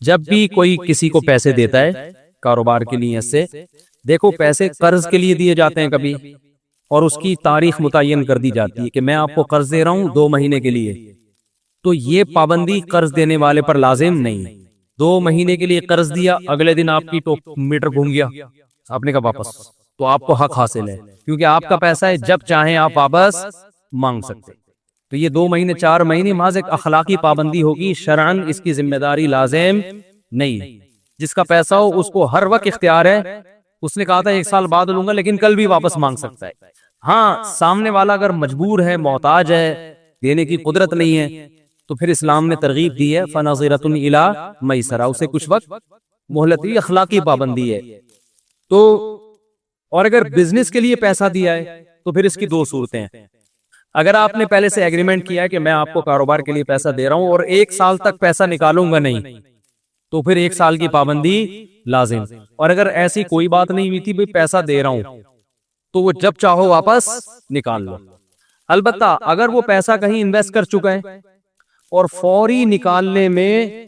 جب بھی کوئی کسی کو پیسے دیتا ہے کاروبار کی نیت سے، دیکھو پیسے قرض کے لیے دیے جاتے ہیں کبھی، اور اس کی تاریخ متعین کر دی جاتی ہے کہ میں آپ کو قرض دے رہا ہوں 2 مہینے کے لیے، تو یہ پابندی قرض دینے والے پر لازم نہیں ہے۔ 2 مہینے کے لیے قرض دیا، اگلے دن آپ کی میٹر گھوم گیا، آپ نے کہا واپس، تو آپ کو حق حاصل ہے کیونکہ آپ کا پیسہ ہے، جب چاہیں آپ واپس مانگ سکتے۔ تو یہ 2 مہینے 4 مہینے محض ایک اخلاقی پابندی ہوگی، شرعاً اس کی ذمہ داری لازم نہیں ہے۔ جس کا پیسہ ہو اس کو ہر وقت اختیار ہے، اس نے کہا تھا 1 سال بعد لوں گا لیکن کل بھی واپس مانگ سکتا ہے۔ ہاں سامنے والا اگر مجبور ہے، محتاج ہے، دینے کی قدرت نہیں ہے، تو پھر اسلام نے ترغیب دی ہے فَنَظِرَةٌ إِلَىٰ مَيْسَرَةٍ، اسے کچھ وقت مہلت دی، اخلاقی پابندی ہے۔ تو اور اگر بزنس کے لیے پیسہ دیا ہے تو پھر اس کی 2 صورتیں ہیں۔ اگر آپ نے پہلے سے ایگریمنٹ کیا ہے کہ میں آپ کو کاروبار کے لیے پیسہ دے رہا ہوں اور 1 سال تک پیسہ نکالوں گا نہیں، تو پھر 1 سال کی پابندی لازم۔ اور اگر ایسی کوئی بات نہیں ہوئی تھی بھئی پیسہ دے رہا ہوں تو وہ جب چاہو واپس نکال لو۔ البتہ اگر وہ پیسہ کہیں انویسٹ کر چکا ہے اور فوری نکالنے میں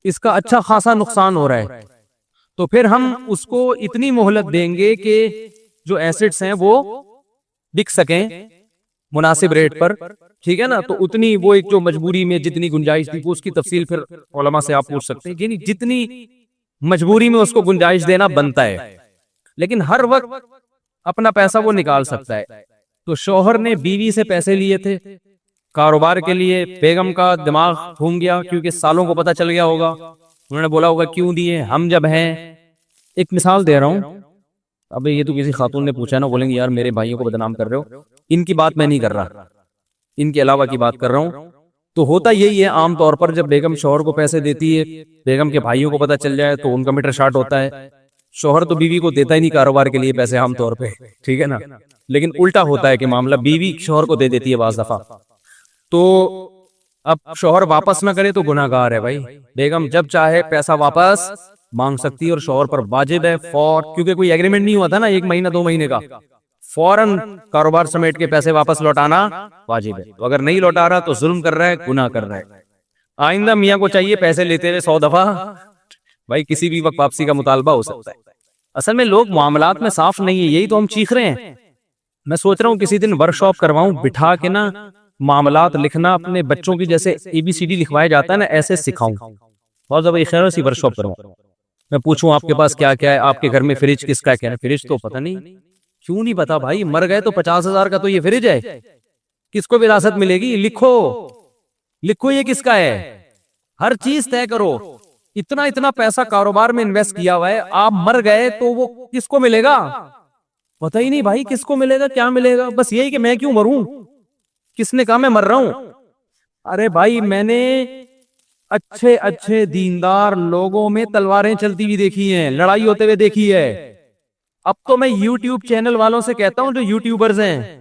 اس کا اچھا خاصا نقصان ہو رہا ہے، تو پھر ہم اس کو اتنی مہلت دیں گے کہ جو ایسٹس ہیں وہ بک سکیں مناسب ریٹ پر، ٹھیک ہے نا؟ تو اتنی وہ ایک جو مجبوری میں جتنی گنجائش تھی، اس کی تفصیل پھر علماء سے آپ پوچھ سکتے ہیں، یعنی جتنی مجبوری میں اس کو گنجائش دینا بنتا ہے، لیکن ہر وقت اپنا پیسہ وہ نکال سکتا ہے۔ تو شوہر نے بیوی سے پیسے لیے تھے کاروبار کے لیے، بیگم کا دماغ گھوم گیا کیونکہ سالوں کو پتہ چل گیا ہوگا، انہوں نے بولا ہوگا کیوں دیے، ہم جب ہیں۔ ایک مثال دے رہا ہوں، اب یہ تو کسی خاتون نے پوچھا نا، بولیں گے یار میرے بھائیوں کو بدنام کر رہے ہو، ان کی بات میں نہیں کر رہا، ان کے علاوہ کی بات کر رہا ہوں۔ تو ہوتا یہی ہے عام طور پر، جب بیگم شوہر کو پیسے دیتی ہے، بیگم کے بھائیوں کو پتہ چل جائے تو ان کا میٹر شارٹ ہوتا ہے۔ شوہر تو بیوی کو دیتا ہی نہیں کاروبار کے لیے پیسے عام طور پہ، ٹھیک ہے نا؟ لیکن الٹا ہوتا ہے کہ معاملہ بیوی شوہر کو دے دیتی ہے بعض دفعہ۔ تو اب شوہر واپس نہ کرے تو گناہ گار ہے بھائی، بیگم جب چاہے پیسہ واپس مانگ سکتی ہے، اور شوہر پر واجب ہے کیونکہ کوئی ایگریمنٹ نہیں ہوا تھا نا 1 مہینہ 2 مہینے کا، فوراً کاروبار سمیٹ کے پیسے واپس لوٹانا واجب ہے۔ تو اگر نہیں لوٹا رہا تو ظلم کر رہا ہے، گناہ کر رہا ہے۔ آئندہ میاں کو چاہیے پیسے لیتے ہوئے 100 دفعہ بھائی کسی بھی وقت واپسی کا مطالبہ ہو سکتا ہے۔ اصل میں لوگ معاملات میں صاف نہیں ہے، یہی تو ہم چیخ رہے ہیں۔ میں سوچ رہا ہوں کسی دن ورک شاپ کرواؤں، بٹھا کے نا معاملات لکھنا، اپنے بچوں کی جیسے ABCD لکھوایا جاتا ہے نا، ایسے سکھاؤں، بہت زیادہ خیر سی ورک شاپ کرواؤں۔ میں پوچھوں آپ کے پاس کیا کیا ہے، آپ کے گھر میں فریج کس کا ہے، فریج تو پتہ نہیں، کیوں نہیں پتا بھائی؟ مر گئے تو 50,000 کا تو یہ فریج ہے، کس کو وراثت ملے گی؟ لکھو لکھو یہ کس کا ہے، ہر چیز طے کرو۔ اتنا پیسہ کاروبار میں انویسٹ کیا ہوا ہے، آپ مر گئے تو وہ کس کو ملے گا؟ پتہ ہی نہیں بھائی کس کو ملے گا، کیا ملے گا، بس یہی کہ میں کیوں مروں، کس نے کہا میں مر رہا ہوں؟ ارے بھائی میں نے اچھے دیندار لوگوں میں تلواریں چلتی ہوئی دیکھی ہیں، لڑائی ہوتے ہوئے دیکھی ہے۔ اب تو میں یوٹیوب چینل والوں سے کہتا ہوں، جو یوٹیوبرز ہیں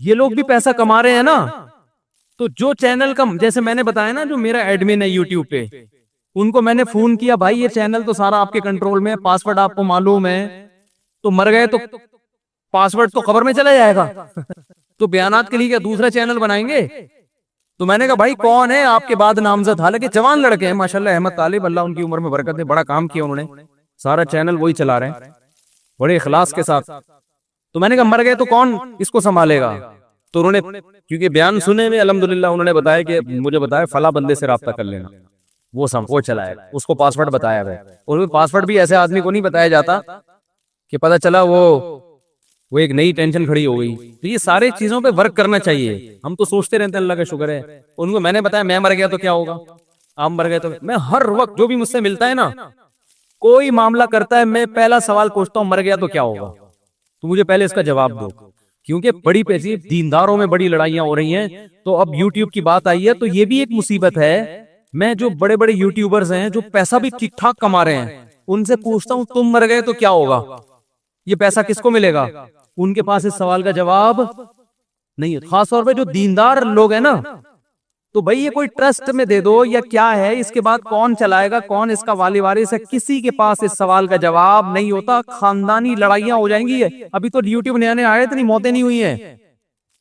یہ لوگ بھی پیسہ کما رہے ہیں نا، تو جو چینل کا جیسے میں نے بتایا نا، جو میرا ایڈمن ہے یوٹیوب پہ، ان کو میں نے فون کیا، بھائی یہ چینل تو سارا آپ کے کنٹرول میں ہے، پاسورڈ آپ کو معلوم ہے، تو مر گئے تو پاسورڈ تو قبر میں چلا جائے گا، تو بیانات کے لیے کیا دوسرا چینل بنائیں گے؟ تو میں نے کہا بھائی کون ہے آپ کے بعد نامزد؟ حالانکہ جوان لڑکے ہیں ماشاءاللہ، احمد طالب، اللہ ان کی عمر میں برکت دے، بڑا کام کیا انہوں نے، سارا چینل وہی چلا رہے ہیں بڑے اخلاص کے ساتھ۔ تو میں نے کہا مر گئے تو کون اس کو سنبھالے گا؟ تو انہوں نے کیونکہ بیان سنے میں الحمدللہ انہوں نے بتایا کہ مجھے بتایا فلاں بندے سے رابطہ کر لینا، وہ چلائے گا، اس کو پاسورڈ بتایا ہے، اور پاسورڈ بھی ایسے آدمی کو نہیں بتایا جاتا کہ پتہ چلا وہ ایک نئی ٹینشن کھڑی ہو گئی۔ تو یہ سارے چیزوں پہ ورک کرنا چاہیے، ہم تو سوچتے رہتے ہیں اللہ کا شکر ہے، ان کو میں نے بتایا میں مر گیا تو کیا ہوگا، آپ مر گئے تو میں ہر وقت جو بھی مجھ سے ملتا ہے نا، کوئی معاملہ کرتا ہے، میں پہلا سوال پوچھتا ہوں مر گیا تو کیا ہوگا، تو مجھے پہلے اس کا جواب دو، کیونکہ بڑی پیسی دینداروں میں بڑی لڑائیاں ہو رہی ہیں۔ تو اب یوٹیوب کی بات آئی ہے تو یہ بھی ایک مصیبت ہے، میں جو بڑے بڑے یوٹیوبرز ہیں جو پیسہ بھی ٹھیک ٹھاک کما رہے ہیں، ان سے پوچھتا ہوں تم مر گئے تو کیا ہوگا، یہ پیسہ کس کو ملے گا؟ ان کے پاس اس سوال کا جواب نہیں ہے، خاص طور پہ جو دیندار لوگ ہیں نا، تو بھئی یہ کوئی ٹرسٹ میں دے دو یا کیا ہے، اس کے بعد کون چلائے گا، کون اس کا والی وارث ہے، کسی کے پاس اس سوال کا جواب نہیں ہوتا، خاندانی لڑائیاں ہو جائیں گی۔ ابھی تو یوٹیوب نئے آئے، اتنی موتیں نہیں ہوئی ہیں،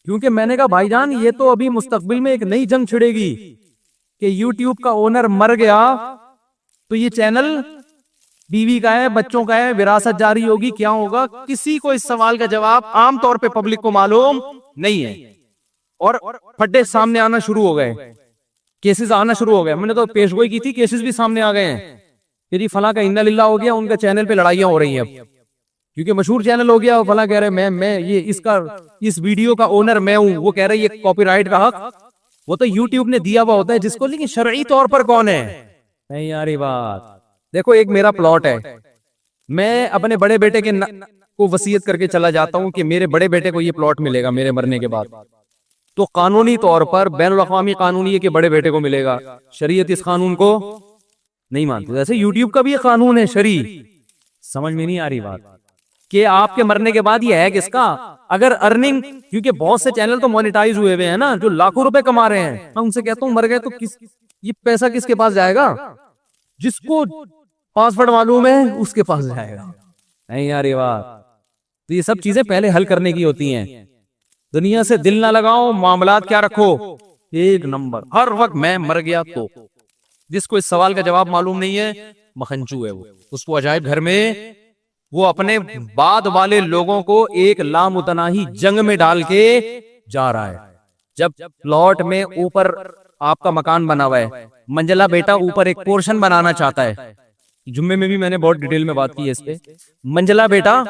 کیونکہ میں نے کہا بھائی جان یہ تو ابھی مستقبل میں ایک نئی جنگ چھڑے گی کہ یوٹیوب کا اونر مر گیا تو یہ چینل بیوی کا ہے, بچوں کا ہے, وراثت جاری ہوگی, کیا ہوگا, کسی کو اس سوال کا جواب عام طور پہ پبلک کو معلوم نہیں ہے. اور پھڈے سامنے آنا شروع ہو گئے, کیسز آنا شروع ہو گئے. میں نے تو پیش گوئی کی تھی, کیسز بھی سامنے آ گئے ہیں کہ جی فلاں کا انا للہ ہو گیا, ان کا چینل پہ لڑائیاں ہو رہی ہیں اب, کیونکہ مشہور چینل ہو گیا. فلاں کہہ رہے میں یہ اس ویڈیو کا اونر میں ہوں, وہ کہہ رہے یہ کاپی رائٹ کا حق وہ تو یوٹیوب نے دیا ہوا ہوتا ہے جس کو, لیکن شرعی طور پر کون ہے؟ نہیں یاری بات. دیکھو ایک میرا پلاٹ ہے, میں اپنے بڑے بیٹے کے کو وصیت کر کے چلا جاتا ہوں کہ میرے بڑے بیٹے کو یہ پلاٹ ملے گا میرے مرنے کے بعد, تو قانونی طور پر بین الاقوامی قانون یہ کہ بڑے بیٹے کو ملے گا. شریعت اس قانون کو نہیں مانتی. ویسے یوٹیوب کا بھی یہ قانون ہے شرعی. سمجھ میں نہیں آ رہی بات کہ آپ کے مرنے کے بعد یہ ہے کس کا؟ اگر ارننگ, کیونکہ بہت سے چینل تو مونیٹائز ہوئے ہوئے ہیں نا, جو لاکھوں روپے کما رہے ہیں, میں ان سے کہتا ہوں مر گئے تو یہ پیسہ کس کے پاس جائے گا؟ جس کو پاسورڈ معلوم ہے اس کے پاس جائے گا. نہیں یار یہ بات, تو یہ سب چیزیں پہلے حل کرنے کی ہوتی ہیں. دنیا سے دل نہ لگاؤ, معاملات کیا رکھو ایک نمبر. ہر وقت میں مر گیا تو جس کو اس سوال کا جواب معلوم نہیں ہے مکھنچو ہے وہ, اس کو عجائب گھر میں وہ اپنے بعد والے لوگوں کو ایک لامتناہی جنگ میں ڈال کے جا رہا ہے. جب پلاٹ میں اوپر آپ کا مکان بنا ہوا ہے, منجلا بیٹا اوپر ایک پورشن بنانا چاہتا ہے. جمعے میں بھی میں نے بہت ڈیٹیل میں بات کی ہے اس پہ. منجلا بیٹا,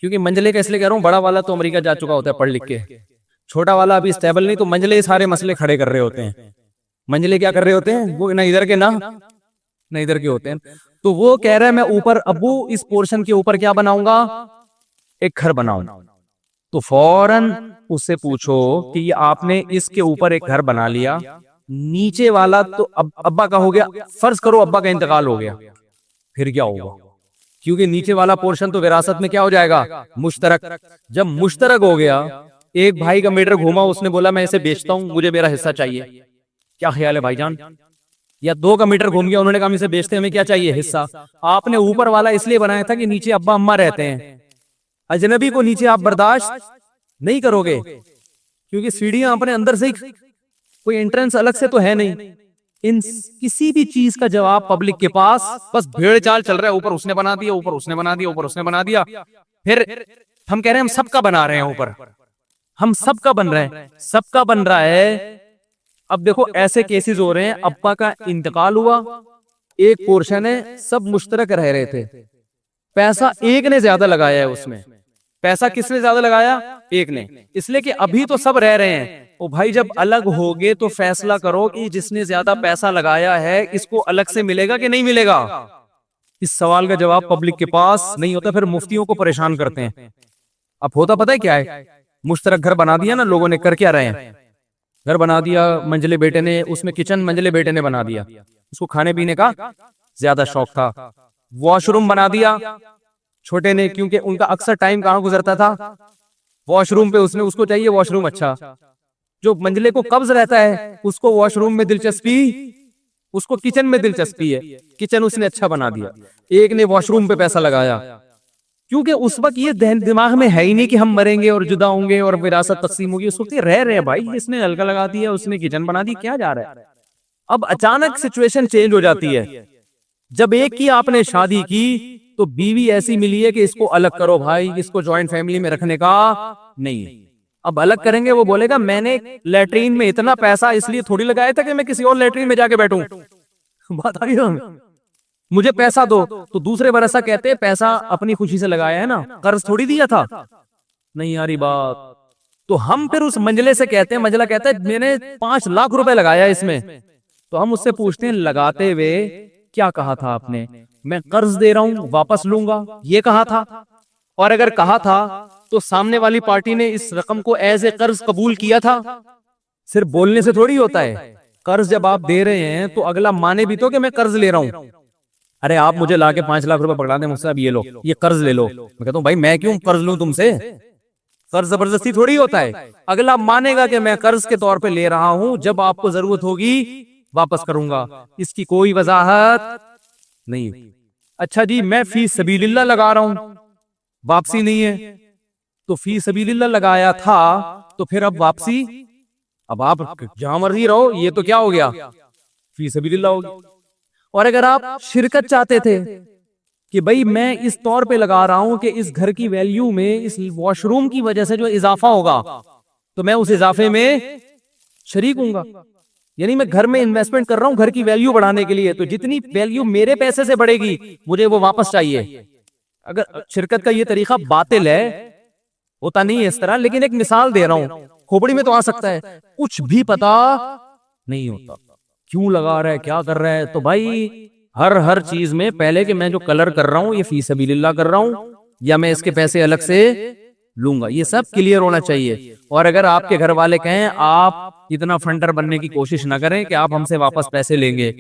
کیونکہ منجلے کا اس لیے کہہ رہا ہوں, بڑا والا تو امریکہ جا چکا ہوتا ہے پڑھ لکھ کے, چھوٹا والا ابھی اسٹیبل نہیں, تو منجلے سارے مسئلے کھڑے کر رہے ہوتے ہیں. منجلے کیا کر رہے ہوتے ہیں, وہ نہ ادھر کے نہ ادھر کے ہوتے ہیں. تو وہ کہہ رہا ہے میں اوپر ابو اس پورشن کے اوپر کیا بناؤں گا, ایک گھر بناؤں. تو فوراً اس سے پوچھو کہ یہ آپ نے اس کے اوپر ایک گھر بنا لیا, نیچے والا تو ابا کا ہو گیا, فرض کرو ابا کا انتقال ہو گیا, پھر کیا ہوگا؟ کیونکہ نیچے والا پورشن تو وراثت میں کیا ہو جائے گا, مشترک. جب مشترک ہو گیا, ایک بھائی کا میٹر گھوما, اس نے بولا میں اسے بیچتا ہوں, مجھے میرا حصہ چاہیے. کیا خیال ہے بھائی جان؟ یا دو کا میٹر گھوم گیا, انہوں نے کہا ہم اسے بیچتے ہیں, ہمیں کیا چاہیے, حصہ. آپ نے اوپر والا اس لیے بنایا تھا کہ نیچے ابا اما رہتے ہیں, اجنبی کو نیچے آپ برداشت نہیں کرو گے, کیونکہ سیڑھیاں اپنے اندر سے کوئی انٹرنس الگ سے تو ہے نہیں. ان کسی بھی چیز کا جواب پبلک کے پاس بس بھیڑ چال چل رہا ہے, اوپر اس نے بنا دیا, اوپر اس نے بنا دیا, اوپر اس نے بنا دیا. پھر ہم کہہ رہے ہیں ہم سب کا بنا رہے ہیں, اوپر ہم سب کا بن رہے ہیں, سب کا بن رہا ہے. اب دیکھو ایسے کیسز ہو رہے ہیں, ابا کا انتقال ہوا, ایک پورشن ہے, سب مشترک رہ رہے تھے, پیسہ ایک نے زیادہ لگایا ہے اس میں. پیسہ کس نے زیادہ لگایا؟ ایک نے. اس لیے کہ ابھی تو سب رہ رہے ہیں. او بھائی جب الگ ہوگے تو فیصلہ کرو کہ جس نے زیادہ پیسہ لگایا ہے اس کو الگ سے ملے گا کہ نہیں ملے گا. اس سوال کا جواب پبلک کے پاس نہیں ہوتا, پھر مفتیوں کو پریشان کرتے ہیں. اب ہوتا پتہ ہے کیا ہے, مشترک گھر بنا دیا نا لوگوں نے, کر کیا رہے ہیں, گھر بنا دیا منجلے بیٹے نے, اس میں کچن منجلے بیٹے نے بنا دیا, اس کو کھانے پینے کا زیادہ شوق تھا. واش روم بنا دیا چھوٹے نے, کیونکہ ان کا اکثر ٹائم کہاں گزرتا تھا, واش روم پہ. اس کو چاہیے واش روم اچھا. جو منجلے کو قبض رہتا ہے اس کو واش روم میں دلچسپی, اس کو کچن میں دلچسپی ہے, کچن اس نے اچھا بنا دیا. ایک نے واش روم پہ پیسہ لگایا, کیونکہ اس وقت یہ دماغ میں ہے ہی نہیں کہ ہم مریں گے اور جدا ہوں گے اور وراثت تقسیم ہوگی. اس وقت یہ رہ رہے ہیں بھائی, اس نے نلکا لگا دیا, اس نے کچن بنا دی, کیا جا رہا ہے. اب اچانک سچویشن چینج ہو جاتی ہے. جب ایک کی آپ نے شادی کی تو بیوی ایسی ملی ہے کہ اس کو الگ کرو بھائی, اس کو جوائنٹ فیملی میں رکھنے کا نہیں. اب الگ کریں گے, وہ بولے گا میں نے لیٹرین میں اتنا پیسہ اس لیے تھوڑی لگایا تھا کہ میں کسی اور لیٹرین میں جا کے بیٹھوں. بات آئی نا, مجھے پیسہ دو. تو دوسرے برسہ کہتے ہیں پیسہ اپنی خوشی سے لگایا ہے نا, قرض تھوڑی دیا تھا. نہیں یاری بات. تو ہم پھر اس منجلے سے کہتے ہیں, منجلا کہتا ہے میں نے 5 لاکھ روپے لگایا اس میں. تو ہم اس سے پوچھتے ہیں لگاتے ہوئے کیا کہا تھا آپ نے, میں قرض دے رہا ہوں واپس لوں گا, یہ کہا تھا؟ اور اگر کہا تھا تو سامنے والی پارٹی نے اس رقم کو ایز اے قرض قبول کیا تھا؟ صرف بولنے سے تھوڑی ہوتا ہے. قرض جب آپ دے رہے ہیں تو اگلا مانے بھی تو کہ میں قرض لے رہا ہوں. ارے آپ مجھے لا کے 5 لاکھ روپے پکڑا دیں مجھ سے, اب یہ لو, یہ قرض لے لو. میں کہتا ہوں بھائی میں کیوں قرض لوں تم سے, قرض زبردستی تھوڑی ہوتا ہے. اگلا مانے گا کہ میں قرض کے طور پہ لے رہا ہوں, جب آپ کو ضرورت ہوگی واپس کروں گا. اس کی کوئی وضاحت نہیں. اچھا جی میں فی سبیل اللہ لگا رہا ہوں, واپسی نہیں ہے. تو فی سبیل اللہ لگایا تھا تو پھر اب واپسی, اب آپ جہاں مرضی رہو, یہ تو کیا ہو گیا, فی سبیل اللہ ہو گیا. اور اگر آپ شرکت چاہتے تھے کہ بھائی میں اس طور پہ لگا رہا ہوں کہ اس گھر کی ویلیو میں اس واش روم کی وجہ سے جو اضافہ ہوگا تو میں اس اضافے میں شریک ہوں گا، یعنی میں گھر میں انویسٹمنٹ کر رہا ہوں گھر کی ویلیو بڑھانے کے لیے، تو جتنی ویلیو میرے پیسے سے بڑھے گی مجھے وہ واپس چاہیے۔ اگر شرکت کا یہ طریقہ باطل ہے، ہوتا نہیں ہے اس طرح، لیکن ایک مثال دے رہا ہوں، کھوپڑی میں تو آ سکتا ہے، کچھ بھی پتا نہیں ہوتا کیوں لگا رہا ہے کیا کر رہا ہے، تو بھائی ہر چیز میں پہلے کہ میں جو کلر کر رہا ہوں یہ فی سبیل اللہ کر رہا ہوں یا میں اس کے پیسے الگ سے لوں گا، یہ سب کلیئر ہونا چاہیے۔ اور اگر آپ کے گھر والے کہیں آپ اتنا فنڈر بننے کی کوشش نہ کریں کہ آپ ہم سے واپس پیسے لیں گے،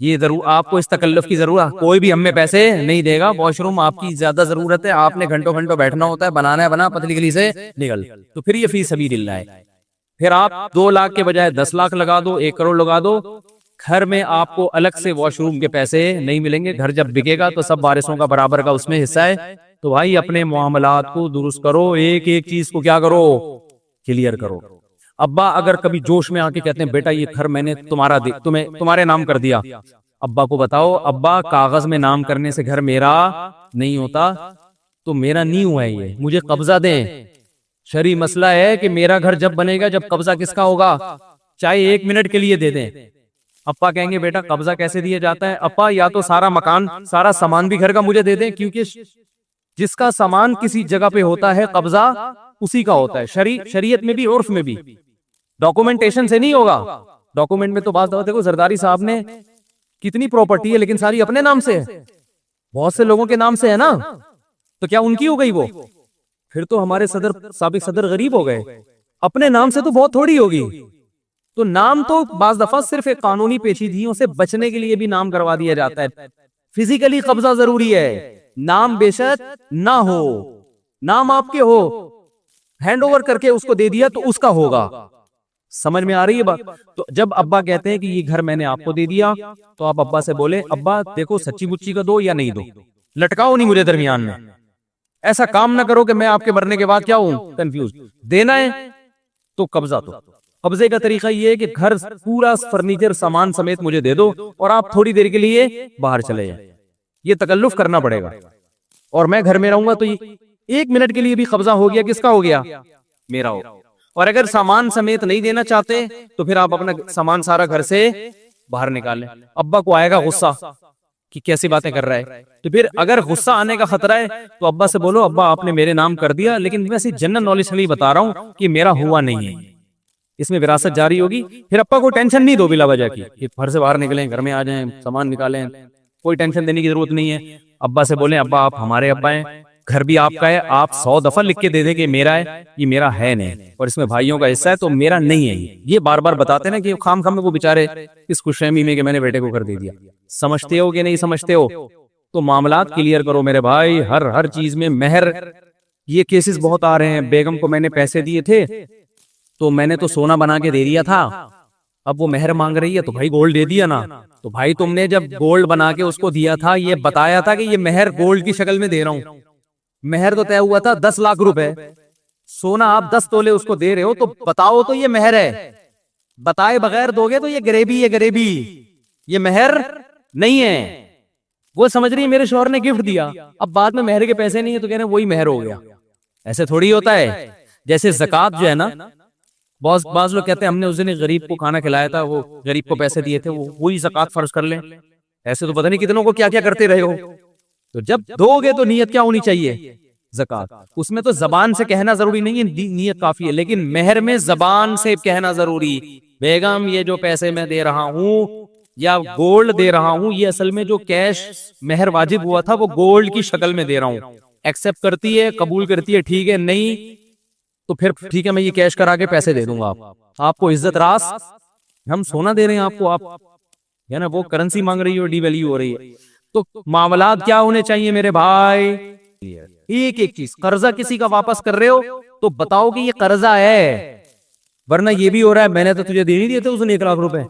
یہ ضرور آپ کو اس تکلف کی ضرورت، کوئی بھی ہم میں پیسے نہیں دے گا، واش روم آپ کی زیادہ ضرورت ہے، آپ نے گھنٹوں گھنٹوں بیٹھنا ہوتا ہے، بنانا ہے بنا، پتلی گلی سے نکل، تو پھر یہ فی سبیل اللہ ہے۔ پھر آپ 2 لاکھ کے بجائے 10 لاکھ لگا دو، 1 کروڑ لگا دو، گھر میں آپ کو الگ سے واش روم کے پیسے نہیں ملیں گے، گھر جب بکے گا تو سب وارثوں کا برابر کا اس میں حصہ ہے۔ تو بھائی اپنے معاملات کو درست کرو، ایک ایک چیز کو کیا کرو، کلیئر کرو۔ ابا اگر کبھی جوش میں آ کے کہتے ہیں بیٹا یہ گھر میں نے تمہارے نام کر دیا، ابا کو بتاؤ ابا کاغذ میں نام کرنے سے گھر میرا نہیں ہوتا، تو میرا نہیں ہوا ہے، یہ مجھے قبضہ دیں۔ شرعی مسئلہ ہے کہ میرا گھر جب بنے گا، جب قبضہ کس کا ہوگا، چاہے 1 منٹ کے لیے دے دیں۔ ابا کہیں گے بیٹا قبضہ کیسے دیا جاتا ہے، ابا یا تو سارا مکان سارا سامان بھی گھر کا مجھے دے دیں، کیونکہ جس کا سامان کسی جگہ پہ ہوتا ہے قبضہ اسی کا ہوتا ہے، شریعت میں بھی عرف میں بھی، ڈاکومنٹیشن سے نہیں ہوگا۔ ڈاکومنٹ میں تو بعض دفعہ دیکھو زرداری صاحب نے کتنی پراپرٹی ہے لیکن ساری اپنے نام سے ہے، بہت سے لوگوں کے نام سے ہے نا، تو کیا ان کی ہو گئی وہ؟ پھر تو ہمارے سابق صدر غریب ہو گئے، اپنے نام سے تو بہت تھوڑی ہوگی۔ تو نام تو بعض دفعہ صرف ایک قانونی پیچیدگیوں سے بچنے کے لیے بھی نام کروا دیا جاتا ہے، فزیکلی قبضہ ضروری ہے، نام بے شک نہ ہو، نام آپ کے ہو، ہینڈ اوور کر کے اس کو دے دیا تو اس کا ہوگا۔ سمجھ میں آ رہی ہے بات؟ تو جب ابا کہتے ہیں کہ یہ گھر میں نے آپ کو دے دیا، تو آپ ابا سے بولے ابا دیکھو سچی مچی کا دو یا نہیں دو، لٹکاؤ نہیں مجھے درمیان میں، ایسا کام نہ کرو کہ میں آپ کے مرنے کے بعد کیا ہوں کنفیوز، دینا ہے تو قبضہ تو قبضے کا طریقہ یہ ہے کہ گھر پورا فرنیچر سامان سمیت مجھے دے دو اور آپ تھوڑی دیر کے لیے باہر چلے جائیں، یہ تکلف کرنا پڑے گا، اور میں گھر میں رہوں گا تو 1 منٹ کے لیے بھی قبضہ ہو گیا، کس کا ہو گیا، میرا ہو۔ اور اگر سامان سمیت نہیں دینا چاہتے تو پھر آپ اپنا سامان سارا گھر سے باہر نکالیں۔ ابا کو آئے گا غصہ کہ کیسی باتیں کر رہا ہے، تو پھر اگر غصہ آنے کا خطرہ ہے تو ابا سے بولو ابا آپ نے میرے نام کر دیا، لیکن میں جنرل نالج کے لیے بتا رہا ہوں کہ میرا ہوا نہیں ہے، اس میں وراثت جاری ہوگی۔ پھر ابا کو ٹینشن نہیں دو بلا وجہ کی کہ گھر سے باہر نکلیں، گھر میں آ جائیں، سامان نکالیں، کوئی ٹینشن دینے کی ضرورت نہیں ہے۔ ابا سے بولیں ابا آپ ہمارے ابا ہیں، گھر بھی آپ کا ہے، آپ 100 دفعہ لکھ کے دے دیں کہ میرا ہے، یہ میرا ہے نہیں، اور اس میں بھائیوں کا حصہ ہے تو میرا نہیں ہے، یہ بار بار بتاتے نا کہ خام میں وہ بیچارے اس خوش فہمی میں کہ میں نے بیٹے کو کر دے دیا۔ سمجھتے ہو کہ نہیں سمجھتے ہو؟ تو معاملات کلیئر کرو میرے بھائی، ہر چیز میں مہر، یہ کیسز بہت آ رہے ہیں، بیگم کو میں نے پیسے دیے تھے تو میں نے تو سونا بنا کے دے دیا تھا، اب وہ مہر مانگ رہی ہے تو بھائی گولڈ دے دیا نا، تو بھائی تم نے جب گولڈ بنا کے اس کو دیا تھا یہ بتایا تھا کہ یہ مہر گولڈ کی شکل میں دے رہا ہوں، مہر تو طے ہوا تھا 10 لاکھ روپے، سونا آپ 10 تولے اس کو دے رہے ہو تو بتاؤ تو یہ مہر ہے، بتائے بغیر دو گے تو یہ گریبی ہے، گریبی، یہ مہر نہیں ہے۔ وہ سمجھ رہی ہے میرے شوہر نے گفٹ دیا، اب بعد میں مہر کے پیسے نہیں ہے تو کہہ رہے ہیں وہی مہر ہو گیا، ایسے تھوڑی ہوتا ہے۔ جیسے زکات جو ہے نا، بعض لوگ کہتے ہیں ہم نے اس دن غریب کو کھانا کھلایا تھا، وہ غریب کو پیسے دیے تھے، وہی زکات فرض کر لیں، ایسے تو پتہ نہیں کتنوں کو کیا کیا کرتے رہے ہو۔ تو جب دو گے تو نیت کیا ہونی چاہیے، زکات، اس میں تو زبان سے کہنا ضروری نہیں ہے، نیت کافی ہے، لیکن مہر میں زبان سے کہنا ضروری، بیگم یہ جو پیسے میں دے رہا ہوں یا گولڈ دے رہا ہوں، یہ اصل میں جو کیش مہر واجب ہوا تھا وہ گولڈ کی شکل میں دے رہا ہوں، ایکسپٹ کرتی ہے، قبول کرتی ہے، ٹھیک ہے، نہیں تو پھر ٹھیک ہے میں یہ کیش کرا کے پیسے دے دوں گا، آپ کو عزت راس، ہم سونا دے رہے ہیں آپ کو، آپ یا نا وہ کرنسی مانگ رہی ہو، ڈی ویلیو ہو رہی ہے۔ تو معاملات کیا ہونے چاہیے میرے بھائی، ایک ایک چیز، قرضہ کسی کا واپس کر رہے ہو تو بتاؤ کہ یہ قرضہ ہے، ورنہ یہ بھی ہو رہا ہے میں نے تو تجھے دے نہیں دیے تھے اس نے 1 لاکھ روپے،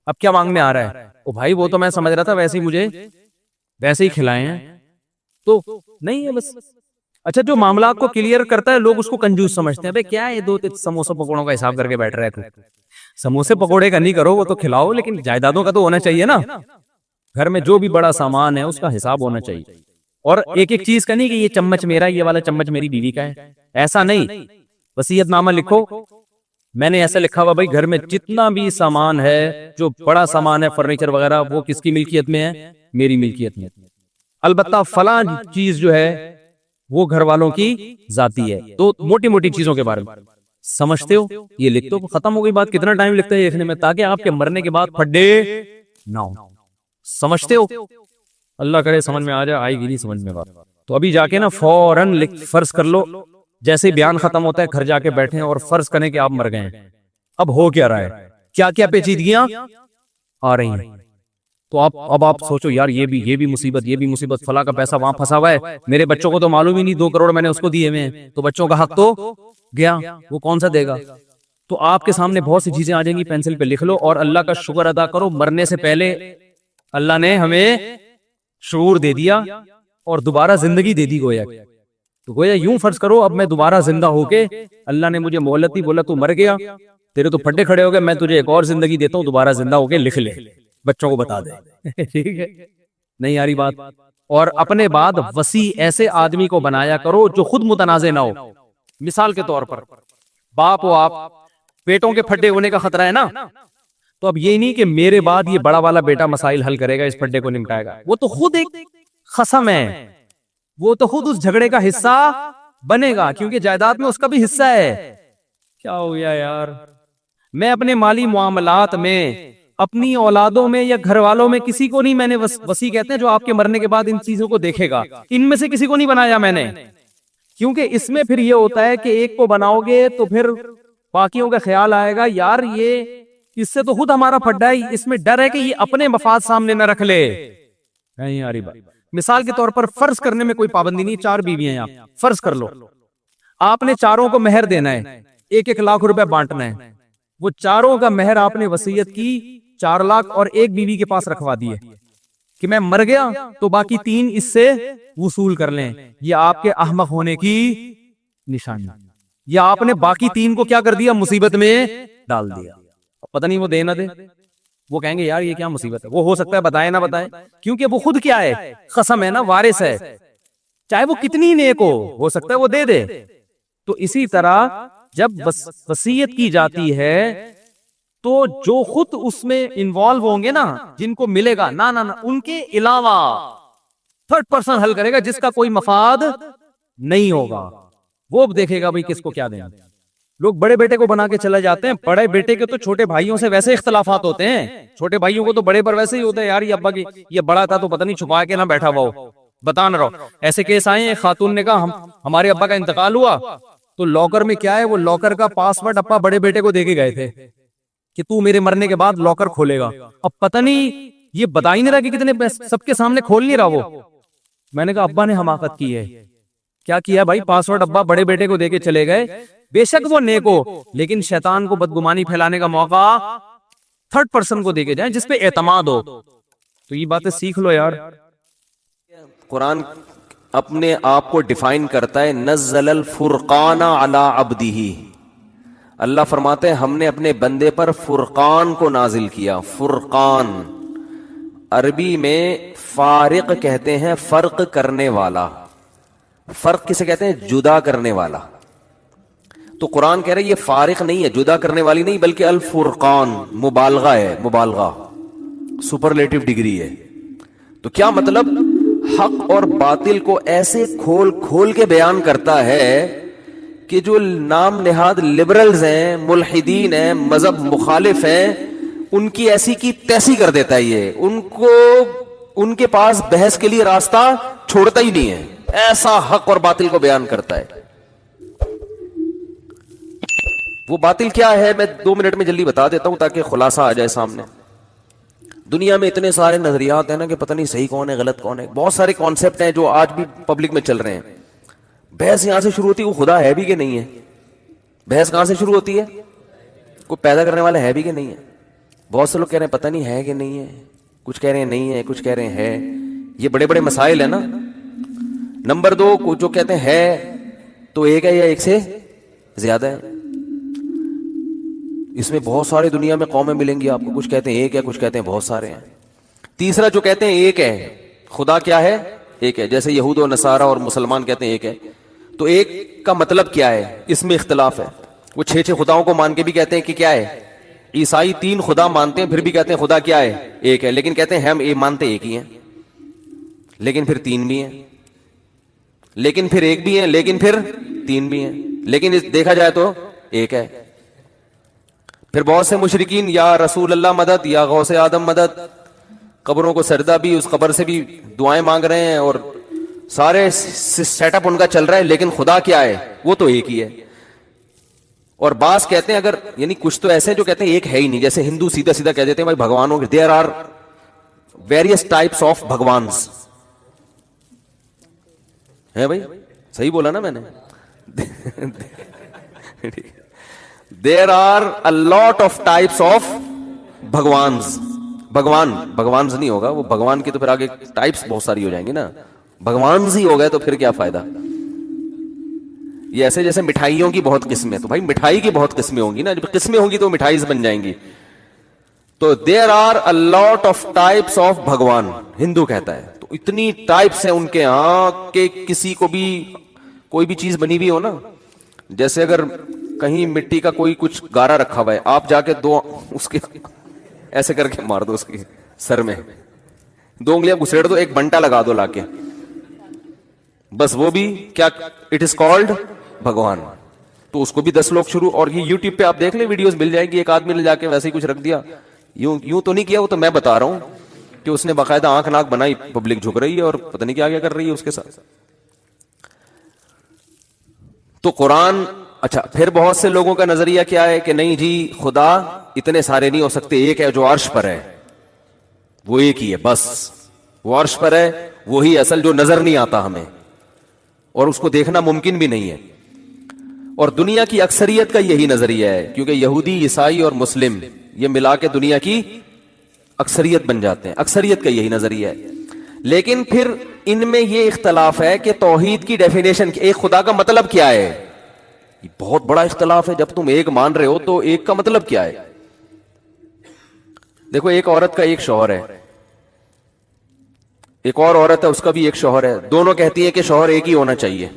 اب کیا مانگنے آ رہا ہے، او بھائی وہ تو میں سمجھ رہا تھا ویسے ہی مجھے ویسے ہی کھلائے ہیں، تو نہیں ہے بس۔ اچھا جو معاملات کو کلیئر کرتا ہے لوگ اس کو کنجوس سمجھتے ہیں، بھئی کیا ہے 2 سموسے پکوڑوں کا حساب کر کے بیٹھ رہا ہے تو، سموسے پکوڑے کا نہیں کرو، وہ تو کھلاؤ لیکن جائیدادوں کا تو ہونا چاہیے نا، گھر میں جو بھی بڑا سامان ہے اس کا حساب ہونا چاہیے، اور ایک ایک چیز کا نہیں کہ یہ چمچ میرا، یہ والا چمچ میری بیوی کا ہے، ایسا نہیں. وصیت نامہ لکھو. میں نے ایسا لکھا ہوا بھائی گھر میں جتنا بھی سامان ہے، جو بڑا سامان ہے فرنیچر وغیرہ، وہ کس کی ملکیت میں ہے؟ میری ملکیت میں. البتہ فلاں چیز جو ہے وہ گھر والوں کی ذاتی ہے. تو موٹی موٹی چیزوں کے بارے میں سمجھتے ہو، یہ لکھ دو، ختم ہو گئی بات. کتنا ٹائم لگتا ہے لکھنے میں، تاکہ آپ کے مرنے کے بعد پھڈے نہ ہو. سمجھتے ہو؟ اللہ کرے سمجھ میں آ جائے، آئے گی نہیں سمجھ میں بات. تو ابھی جا کے نا فوراً فرض کر لو، جیسے ہی بیان ختم ہوتا ہے گھر جا کے بیٹھیں اور فرض کریں کہ آپ مر گئے ہیں. اب ہو کیا رہا ہے، کیا کیا پیچیدگیاں آ رہی ہیں. تو اب آپ سوچو یار، یہ بھی مصیبت، یہ بھی مصیبت، فلاں کا پیسہ وہاں پھنسا ہوا ہے، میرے بچوں کو تو معلوم ہی نہیں 2 کروڑ میں نے اس کو دیے ہوئے ہیں، تو بچوں کا حق تو گیا، وہ کون سا دے گا. تو آپ کے سامنے بہت سی چیزیں آ جائیں گی، پینسل پہ لکھ لو اور اللہ کا شکر ادا کرو، مرنے سے پہلے اللہ نے ہمیں شعور دے دیا اور دوبارہ زندگی دے دی گویا. تو گویا یوں فرض کرو اب میں دوبارہ زندہ ہو کے، اللہ نے مجھے مہلت دی، بولا تو مر گیا، تیرے تو پھڈے کھڑے ہو گئے، میں تجھے ایک اور زندگی دیتا ہوں، دوبارہ زندہ ہو کے لکھ لے، بچوں کو بتا دے. ٹھیک ہے، نہیں آ رہی بات. اور اپنے بعد وسیع ایسے آدمی کو بنایا کرو جو خود متنازع نہ ہو. مثال کے طور پر باپ ہو آپ، پیٹوں کے پھڈے ہونے کا خطرہ ہے نا، تو اب یہ نہیں کہ میرے بعد یہ بڑا والا بیٹا مسائل حل کرے گا، اس پھڈے کو نمٹائے گا. وہ تو خود ایک خصم ہے، وہ تو خود اس جھگڑے کا حصہ بنے گا، کیونکہ جائیداد میں اس کا بھی حصہ ہے. کیا ہو گیا یار، میں اپنے مالی معاملات میں اپنی اولادوں میں یا گھر والوں میں کسی کو نہیں، میں نے وسیع کہتے ہیں جو آپ کے مرنے کے بعد ان چیزوں کو دیکھے گا، ان میں سے کسی کو نہیں بنایا میں نے. کیونکہ اس میں پھر یہ ہوتا ہے کہ ایک کو بناؤ گے تو پھر باقیوں کا خیال آئے گا یار یہ اس سے تو خود ہمارا پھڈا ہے، اس میں ڈر ہے کہ یہ اپنے مفاد سامنے نہ رکھ لے. نہیں آ رہی بات. مثال کے طور پر فرض کرنے میں کوئی پابندی نہیں، 4 بیویاں ہیں آپ، فرض کر لو آپ نے چاروں کو مہر دینا ہے، 1-1 لاکھ روپے بانٹنا ہے. وہ چاروں کا مہر آپ نے وصیت کی 4 لاکھ اور ایک بیوی کے پاس رکھوا دیے کہ میں مر گیا تو باقی 3 اس سے وصول کر لیں. یہ آپ کے احمق ہونے کی نشانی. یا آپ نے باقی 3 کو کیا کر دیا، مصیبت میں ڈال دیا. پتہ نہیں وہ دے نہ دے، وہ کہیں گے یار یہ کیا مصیبت ہے. وہ ہو سکتا ہے بتائے نہ بتائے، کیونکہ وہ خود کیا ہے، قسم ہے نا، وارث ہے، چاہے وہ کتنی نیک ہو سکتا ہے وہ دے دے. تو اسی طرح جب وصیت کی جاتی ہے تو جو خود اس میں انوالو ہوں گے نا، جن کو ملے گا، نہ ان کے علاوہ 3rd پرسن حل کرے گا جس کا کوئی مفاد نہیں ہوگا. وہ دیکھے گا بھئی کس کو کیا دینا. لوگ بڑے بیٹے کو بنا کے چلے جاتے ہیں، بڑے بیٹے کے تو چھوٹے بھائیوں سے ویسے اختلافات ہوتے ہیں، چھوٹے بھائیوں کو تو بڑے پر ویسے ہی ہوتا ہے یار یہ ابا کی، یہ بڑا تھا تو پتہ نہیں چھپا کے نہ بیٹھا ہوا ہو، بتا نہ رہو. ایسے کیس آئے ہیں، خاتون نے کہا ہمارے ابا کا انتقال ہوا تو لاکر میں کیا ہے، وہ لاکر کا پاسورڈ ابا بڑے بیٹے کو دے کے گئے تھے کہ تو میرے مرنے کے بعد لاکر کھولے گا. اب پتہ نہیں یہ بتا ہی نہیں رہا کہ کتنے پیسے، سب کے سامنے کھول نہیں رہا وہ. میں نے کہا ابا نے حماقت کی ہے. کیا کیا بھائی، پاسورڈ ابا بڑے بیٹے کو دے کے چلے گئے. بے شک وہ نیک ہو، لیکن شیطان کو بدگمانی پھیلانے کا موقع 3rd پرسن کو دے کے جائیں جس پہ اعتماد ہو. تو یہ باتیں سیکھ لو یار. قرآن اپنے آپ کو ڈیفائن کرتا ہے، نزل الفرقان علی عبدہ. اللہ فرماتے ہیں ہم نے اپنے بندے پر فرقان کو نازل کیا. فرقان عربی میں فارق کہتے ہیں، فرق کرنے والا. فرق کسے کہتے ہیں؟ جدا کرنے والا. تو قرآن کہہ رہے یہ فارق نہیں ہے، جدا کرنے والی نہیں، بلکہ الفرقان مبالغہ ہے، مبالغہ سپرلیٹو ڈگری ہے. تو کیا مطلب؟ حق اور باطل کو ایسے کھول کھول کے بیان کرتا ہے کہ جو نام نہاد لبرلز ہیں، ملحدین ہیں، مذہب مخالف ہیں، ان کی ایسی کی تیسی کر دیتا ہے. یہ ان کو ان کے پاس بحث کے لیے راستہ چھوڑتا ہی نہیں ہے، ایسا حق اور باطل کو بیان کرتا ہے. وہ باطل کیا ہے میں 2 منٹ میں جلدی بتا دیتا ہوں تاکہ خلاصہ آ جائے سامنے. دنیا میں اتنے سارے نظریات ہیں نا کہ پتہ نہیں صحیح کون ہے غلط کون ہے. بہت سارے کانسیپٹ ہیں جو آج بھی پبلک میں چل رہے ہیں. بحث یہاں سے شروع ہوتی ہے وہ خدا ہے بھی کہ نہیں ہے. بحث کہاں سے شروع ہوتی ہے؟ کوئی پیدا کرنے والا ہے بھی کہ نہیں ہے. بہت سے لوگ کہہ رہے ہیں پتہ نہیں ہے کہ نہیں ہے، کچھ کہہ رہے ہیں نہیں ہے، کچھ کہہ رہے ہیں ہے. یہ بڑے بڑے مسائل ہیں نا. نمبر 2 جو کہتے ہیں ہے تو ایک ہے یا ایک سے زیادہ ہے. اس میں بہت سارے دنیا میں قومیں ملیں گی آپ کو، کچھ کہتے ہیں ایک ہے، کچھ کہتے ہیں بہت سارے ہیں. تیسرا جو کہتے ہیں ایک ہے، خدا کیا ہے؟ ایک ہے. جیسے یہود و نصارہ اور مسلمان کہتے ہیں ایک ہے. تو ایک کا مطلب کیا ہے؟ اس میں اختلاف ہے. وہ 6 خداؤں کو مان کے بھی کہتے ہیں کہ کیا ہے؟ عیسائی 3 خدا مانتے ہیں، پھر بھی کہتے ہیں خدا کیا ہے؟ ایک ہے. لیکن کہتے ہیں ہم یہ مانتے ایک ہی ہیں، لیکن پھر 3 بھی ہیں، لیکن پھر ایک بھی ہیں، لیکن پھر 3 بھی ہیں، لیکن دیکھا جائے تو ایک ہے. پھر بہت سے مشرکین یا رسول اللہ مدد، یا غوث آدم مدد، قبروں کو سجدہ بھی، اس قبر سے بھی دعائیں مانگ رہے ہیں، اور سارے سیٹ اپ ان کا چل رہا ہے، لیکن خدا کیا ہے؟ وہ تو ایک ہی ہے. اور بعض کہتے ہیں اگر، یعنی کچھ تو ایسے ہیں جو کہتے ہیں ایک ہے ہی نہیں. جیسے ہندو سیدھا سیدھا کہہ دیتے ہیں بھائی بھگوانوں کے there are various types of بھگوانس. ہے بھائی صحیح بولا نا میں نے؟ There are a lot of types of بھگوانز. بھگوانز نہیں ہوگا وہ، بھگوان کی تو پھر آگے ٹائپس بہت ساری ہو جائیں گی نا. بھگوانز ہی ہو گئے تو پھر کیا فائدہ؟ یہ ایسے جیسے مٹھائیوں کی بہت قسمیں، تو بھائی مٹھائی کی بہت قسمیں ہوں گی نا، جب قسمیں ہوں گی تو مٹھائیز بن جائیں گی. تو there are a lot of types of بھگوان، ہندو کہتا ہے. تو اتنی ٹائپس ہیں ان کے ہاں کہ کسی کو بھی کوئی بھی چیز بنی ہوئی ہو نا، جیسے اگر کہیں مٹی کا کوئی کچھ گارا رکھا ہوا ہے، آپ جا کے 2 اس کے ایسے کر کے مار دو اس کے سر میں، 2 انگلیاں گھسیڑ دو، ایک بنٹا لگا دو لا کے، بس وہ بھی کیا؟ اٹ از کالڈ بھگوان. تو اس کو بھی 10 لوگ شروع. اور یہ یوٹیوب پہ آپ دیکھ لیں ویڈیوز مل جائیں گی، ایک آدمی نے جا کے ویسے ہی کچھ رکھ دیا. یوں تو نہیں کیا، وہ تو میں بتا رہا ہوں کہ اس نے باقاعدہ آنکھ ناک بنائی، پبلک جھک رہی ہے اور پتہ نہیں کیا کیا کر رہی ہے اس کے ساتھ. تو قرآن، اچھا پھر بہت سے لوگوں کا نظریہ کیا ہے کہ نہیں جی خدا اتنے سارے نہیں ہو سکتے، ایک ہے جو عرش پر ہے، وہ ایک ہی ہے بس، وہ عرش پر ہے، وہی اصل جو نظر نہیں آتا ہمیں، اور اس کو دیکھنا ممکن بھی نہیں ہے. اور دنیا کی اکثریت کا یہی نظریہ ہے، کیونکہ یہودی، عیسائی اور مسلم یہ ملا کے دنیا کی اکثریت بن جاتے ہیں. اکثریت کا یہی نظریہ ہے. لیکن پھر ان میں یہ اختلاف ہے کہ توحید کی ڈیفینیشن، ایک خدا کا مطلب کیا ہے؟ یہ بہت بڑا اختلاف ہے. جب تم ایک مان رہے ہو تو ایک کا مطلب کیا ہے؟ دیکھو ایک عورت کا ایک شوہر ہے، ایک اور عورت ہے اس کا بھی ایک شوہر ہے، دونوں کہتی ہیں کہ شوہر ایک ہی ہونا چاہیے.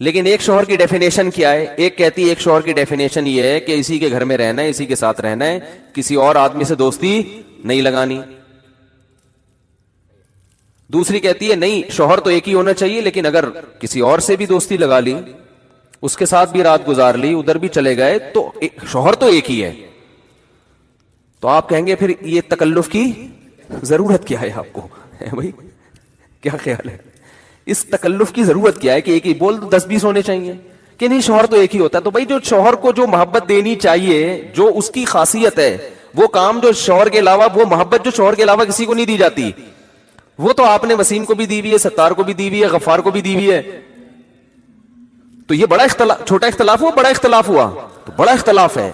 لیکن ایک شوہر کی ڈیفینیشن کیا ہے؟ ایک کہتی ہے ایک شوہر کی ڈیفینیشن یہ ہے کہ اسی کے گھر میں رہنا ہے، اسی کے ساتھ رہنا ہے، کسی اور آدمی سے دوستی نہیں لگانی. دوسری کہتی ہے نہیں، شوہر تو ایک ہی ہونا چاہیے، لیکن اگر کسی اور سے بھی دوستی لگا لی، اس کے ساتھ بھی رات گزار لی، ادھر بھی چلے گئے، تو شوہر تو ایک ہی ہے. تو آپ کہیں گے پھر یہ تکلف کی ضرورت کیا ہے آپ کو؟ بھائی کیا خیال ہے؟ اس تکلف کی ضرورت کیا ہے کہ ایک ہی بول 10-20 ہونے چاہیے؟ کہ نہیں شوہر تو ایک ہی ہوتا ہے. تو بھائی جو شوہر کو جو محبت دینی چاہیے، جو اس کی خاصیت ہے، وہ کام جو شوہر کے علاوہ، وہ محبت جو شوہر کے علاوہ کسی کو نہیں دی جاتی، وہ تو آپ نے وسیم کو بھی دی ہوئی ہے، ستار کو بھی دی ہوئی ہے، غفار کو بھی دی ہوئی ہے. تو یہ بڑا اختلاف، چھوٹا اختلاف ہوا، بڑا اختلاف ہوا، تو بڑا اختلاف ہے.